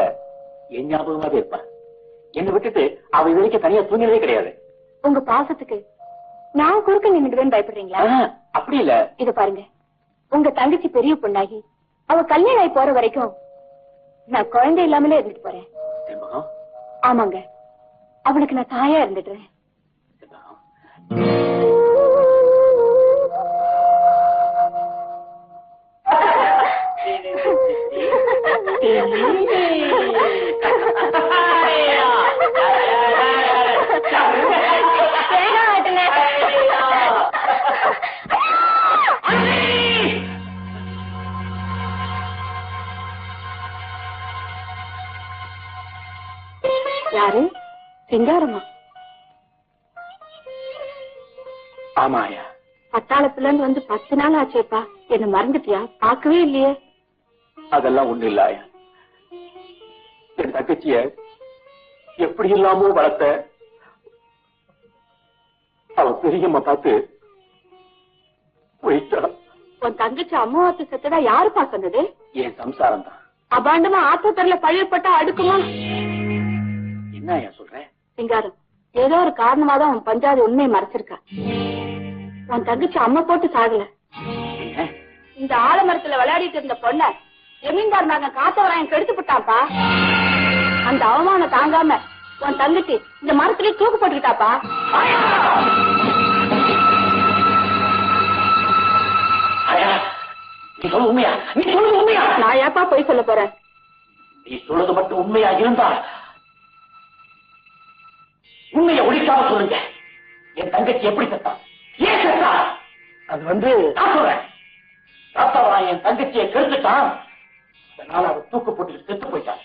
என் ஞாபகமாவே இருப்பா. என்னை விட்டுட்டு அவ இது வரைக்கும் தனியா தூங்கினதே கிடையாது. உங்க பாசத்துக்கு நான் குறுக்க நின்னுடுவேன்னு பயப்படுறீங்களா? அப்படி இல்ல. இத பாருங்க, உங்க தங்கச்சி பெரிய பொண்ணாகி அவ கல்யாணம் ஆகி போற வரைக்கும் நான் குழந்தை இல்லாமலே இருந்துட்டு போறேன். ஆமாங்க, அவளுக்கு நான் தாயா இருந்துடுறேன். யாரு? சிங்காரமா? ஆமாயா. பட்டாளத்துல இருந்து வந்து 10 நாள் ஆச்சேப்பா. என்ன மறந்துட்டியா? பார்க்கவே இல்லையே. அதெல்லாம் ஒண்ணு இல்ல ஆயா. என் தங்கச்சிய எப்படி இல்லாமோ வளர்த்த அவ பெரியம்மா பார்த்து போயிட்டா. உன் தங்கச்சி அம்மாவாத்து செத்ததா யாருப்பா சொன்னது? என் சம்சாரம் தான். அபாண்டமா ஆத்தத்தரல பழியப்பட்டா அடுக்குமா? என்ன ஐயா சொல்ற? சிங்காரம், ஏதோ ஒரு காரணமாதான் உன் பஞ்சாதி உண்மையை மறைச்சிருக்கா. உன் தங்கச்சி அம்மா போட்டு சாகல. இந்த ஆலமரத்துல விளையாடிட்டு இருந்த பொண்ண ஜமீன்தார் மகன் காத்தவராயன் கெடுத்து விட்டாப்பா. அந்த அவமானம் தாங்காம உன் தங்கச்சி இந்த மரத்திலே தூக்கு போட்டுக்கிட்டாப்பா. நீ சொல்ல உண்மையா? நீ சொல்றது உண்மையா? நான் ஏப்பா போய் சொல்ல போறேன்? நீ சொல்றது மட்டும் உண்மையா இருந்தா உண்மையை ஒழிக்காம சொல்லுங்க. என் தங்கச்சி எப்படி செத்தா? ஏன் செத்தா? அது வந்து நான் சொல்றேன். என் தங்கச்சியை கெடுத்துட்டான். அதனால அவ தூக்கு போட்டு செத்து போயிட்டான்.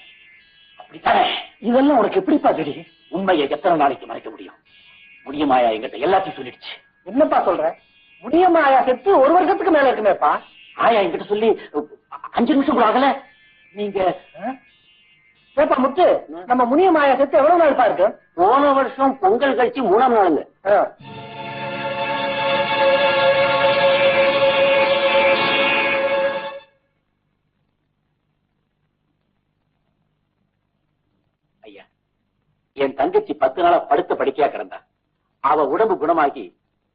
அப்படித்தானே? இதெல்லாம் உனக்கு எப்படிப்பா தெரியும்? உண்மையை எத்தனை நாளைக்கு மறைக்க முடியும்? முடியுமாயா என்கிட்ட எல்லாத்தையும் சொல்லிடுச்சு. என்னப்பா சொல்ற? முடியமாயா செத்து 1 வருஷத்துக்கு மேல இருக்குமேப்பா. ஆயா என்கிட்ட சொல்லி 5 நிமிஷம் கூட ஆகல. நீங்க ஏப்பா முத்து, நம்ம முனியமாயா செத்து எவ்வளவு நாள் இருக்கு? போன வருஷம் பொங்கல் கழிச்சு 3ஆம் நாளுங்க. ஐயா, என் தங்கச்சி 10 நாளா படுத்த படுக்கையா கிடந்தா. அவ உடம்பு குணமாகி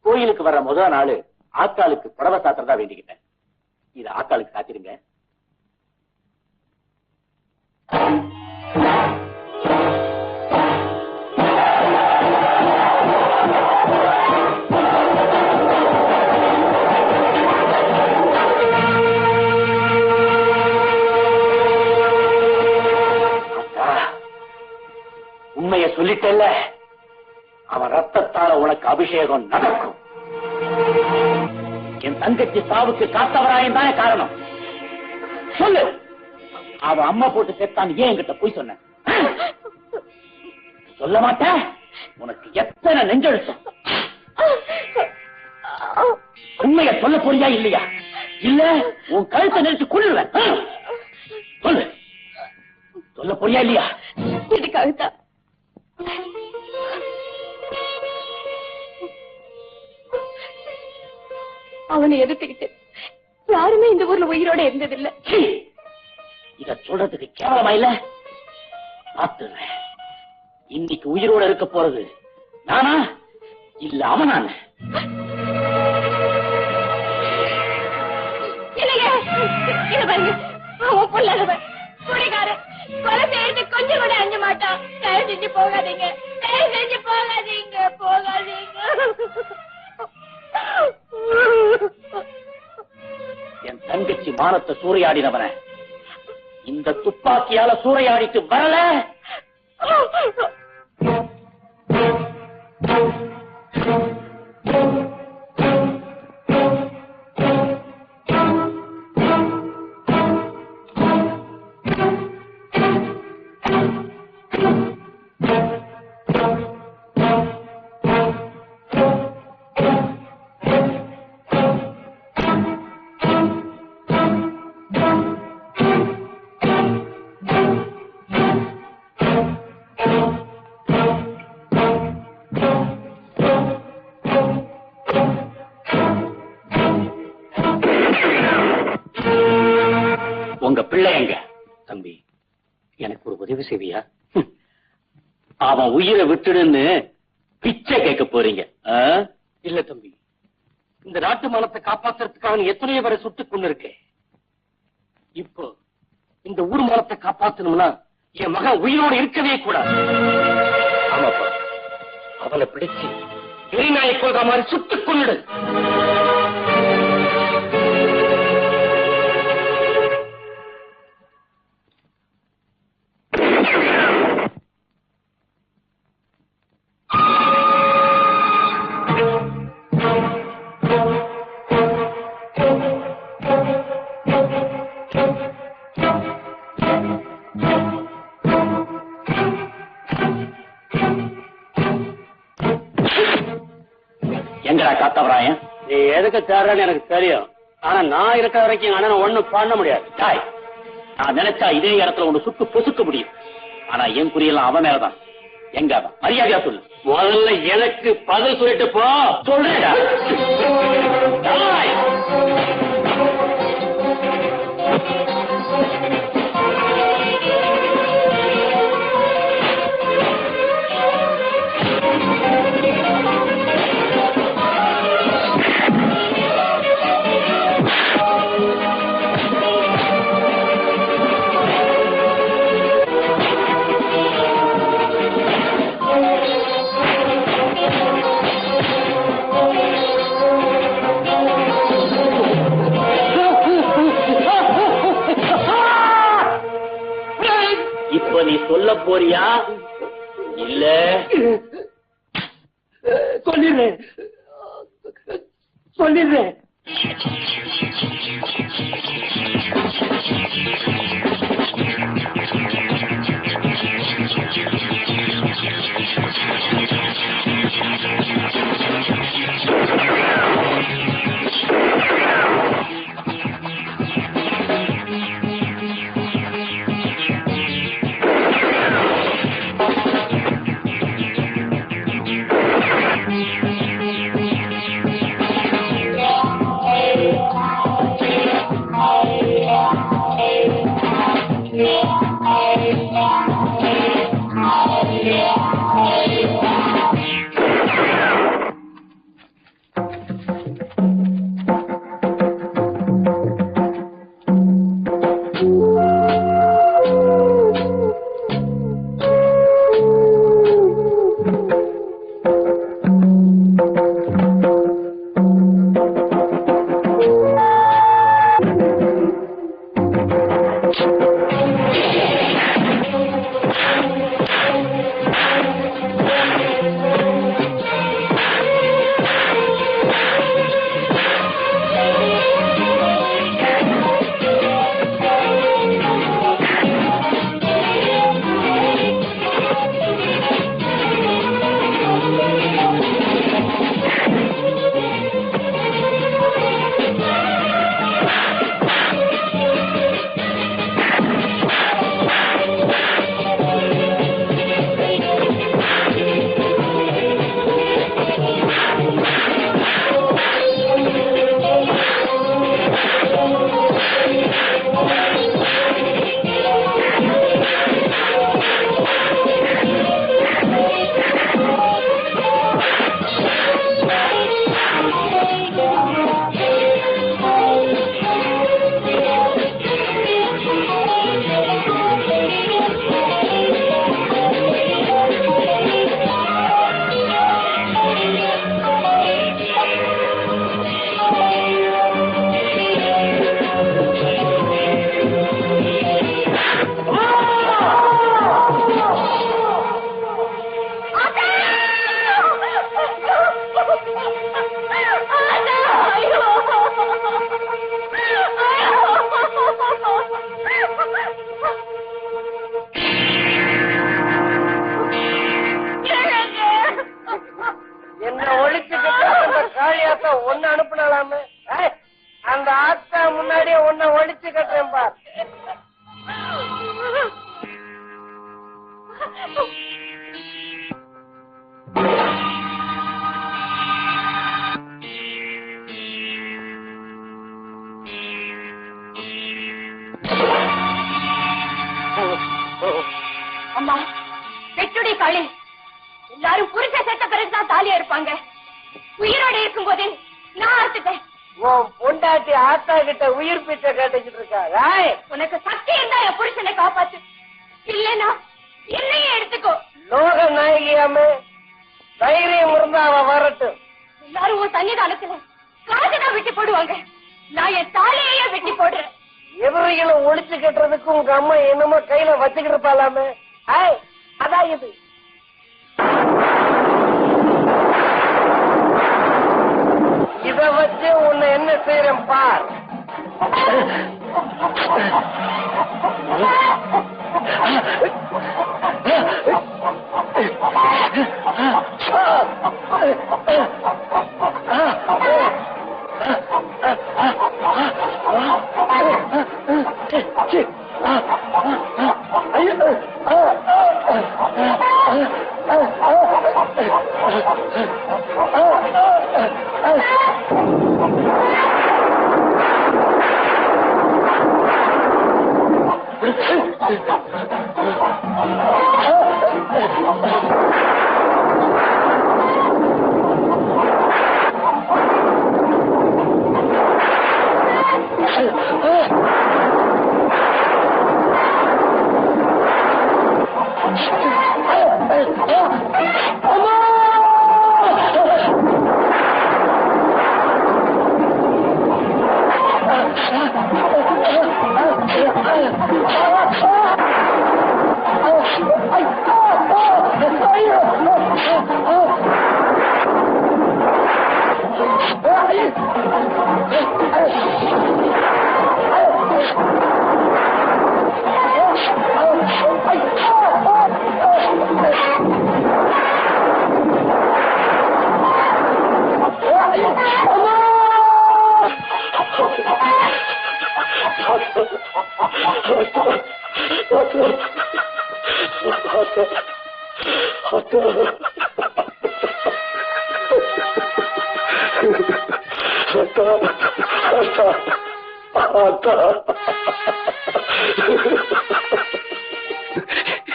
கோயிலுக்கு வர்ற முதல் நாள் ஆத்தாளுக்கு புடவை சாத்திரதா வேண்டிக்கிட்டேன். இத ஆத்தாளுக்கு சாத்திருங்க. உண்மையை சொல்லிட்டேல்ல, அவன் ரத்தத்தால உனக்கு அபிஷேகம் நடக்கும். என் தங்கச்சி சாவுக்கு காத்தவராயன் தானே காரணம். சொல்லு. அவ அம்மா போட்டு சேர்த்தான் ஏன் என்கிட்ட போய் சொன்ன? சொல்ல மாட்டேன். உனக்கு எத்தனை நெஞ்செழுத்தம். உண்மைய சொல்ல போறியா இல்லையா? இல்ல உன் கழுத்தை நெரிச்சு கொள்ளுவேன். சொல்லு, சொல்ல போறியா இல்லையா? இதுக்காகத்தான் அவனை எதிர்த்துக்கிட்டு யாருமே இந்த ஊர்ல உயிரோட இருந்ததில்லை. இத சொல்றதுக்கு கேவலமா இல்ல? பார்த்துறேன். இன்னைக்கு உயிரோட இருக்க போறது நானா இல்ல அவனான? அவன் பொல்லாதவன், குடிகாரன், கொலை செய்யறது கொஞ்சம் கூட அஞ்ச மாட்டான். தயவு செஞ்சு போகாதீங்க, தயவு செஞ்சு போகாதீங்க, போகாதீங்க. என் தங்கச்சி மானத்தை சூறையாடினவன இந்த துப்பாக்கியால சூறையாடிட்டு வரல. உங்க பிள்ளை எங்க? தம்பி, எனக்கு ஒரு உதவி செய்வியா? அவன் உயிரை விட்டுடுன்னு பிச்சை கேட்க போறீங்க? இல்ல தம்பி, இந்த நாட்டு மானத்தை காப்பாத்துறதுக்காக எத்தனையோ பேரை சுட்டுக் கொண்டு இருக்கேன். இப்போ இந்த ஊர் மானத்தை காப்பாத்தணும்னா என் மகன் உயிரோடு இருக்கவே கூடாது. ஆமாப்பா, அவனை பிடிச்சு எரிநாயை கொள்ற மாதிரி சுட்டுக் கொண்டு. எங்கடா காத்தவராயன்? நீ எதுக்கு தேர்றன்னு எனக்கு தெரியும். ஆனா நான் இருக்கிற வரைக்கும் அண்ணன் ஒண்ணு பண்ண முடியாது. நான் நினைச்சா இதே இடத்துல ஒண்ணு சுட்டு பொசுக்க முடியும். ஆனா என் குறியெல்லாம் அவன் மேலதான். எங்க அவன்? மரியாதையா சொல்லு. முதல்ல எனக்கு பதில் சொல்லிட்டு போ. சொல்றேன். இப்ப நீ சொல்ல போறியா இல்ல? சொல்லிடுறேன் சொல்லிடுறேன். அம்மா வெட்டுடி காளி, எல்லாரும் புரிச்ச சேர்த்த பிறகுதான் தாலியா இருப்பாங்க. உயிரோட இருக்கும் போதே நான் அறுத்துட்டேன். உன் பொண்டாட்டி ஆத்தா கிட்ட உயிர் பிச்சை கேட்டுக்கிட்டு இருக்கா. உனக்கு சக்தி இருந்தா என் புருஷனை காப்பாத்து, இல்லைன்னா என்னையே எடுத்துக்கோ. லோக நாயகியாமே, தைரியம் இருந்தா அவ வரட்டும். எல்லாரும் உன் சன்னிதானத்துல காதுதான் வெட்டி போடுவாங்க, நான் என் தாலியையே வெட்டி போடுறேன். எதிரிகளை ஒழிச்சு கட்டுறதுக்கு உங்க அம்மா என்னமோ கையில வச்சுக்கிட்டு இருப்பாளாமே. அதான் இது. இத வச்சு உன்னை என்ன செய்யறேன் பார்.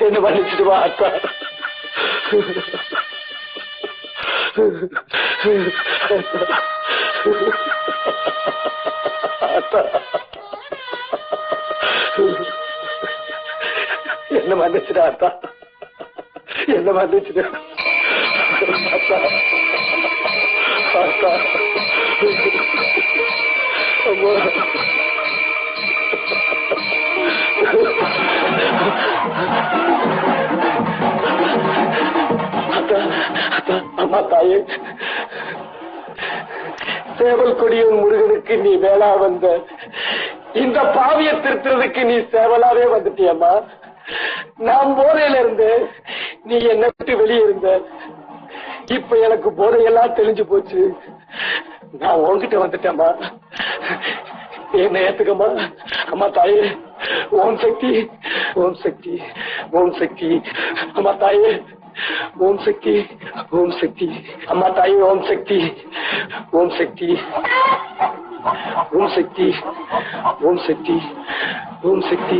என்ன மன்னிச்சிட்டு வா அத்தா. என்ன மன்னிச்சிட அத்தா, என்ன மன்னிச்சிட அத்தா. அத்தா அம்மா, அம்மா தாயே, சேவல் கொடியும் முருகனுக்கு நீ வேளா வந்த, இந்த பாவிய திருத்துறதுக்கு நீ சேவலாவே வந்துட்டியம்மா. நான் போதையில இருந்து நீ என்னை விட்டு வெளியே இருந்த, இப்ப எனக்கு போதையெல்லாம் தெளிஞ்சு போச்சு. நான் உன்கிட்ட வந்துட்டேம்மா, என்ன ஏத்துக்கம்மா. அம்மா தாயே, ஓம் சக்தி, ஓம் சக்தி, ஓம் சக்தி. அம்மா தாயே, ஓம் சக்தி, ஓம் சக்தி. அம்மா தாயே, ஓம் சக்தி, ஓம் சக்தி, ஓம் சக்தி, ஓம் சக்தி, ஓம் சக்தி.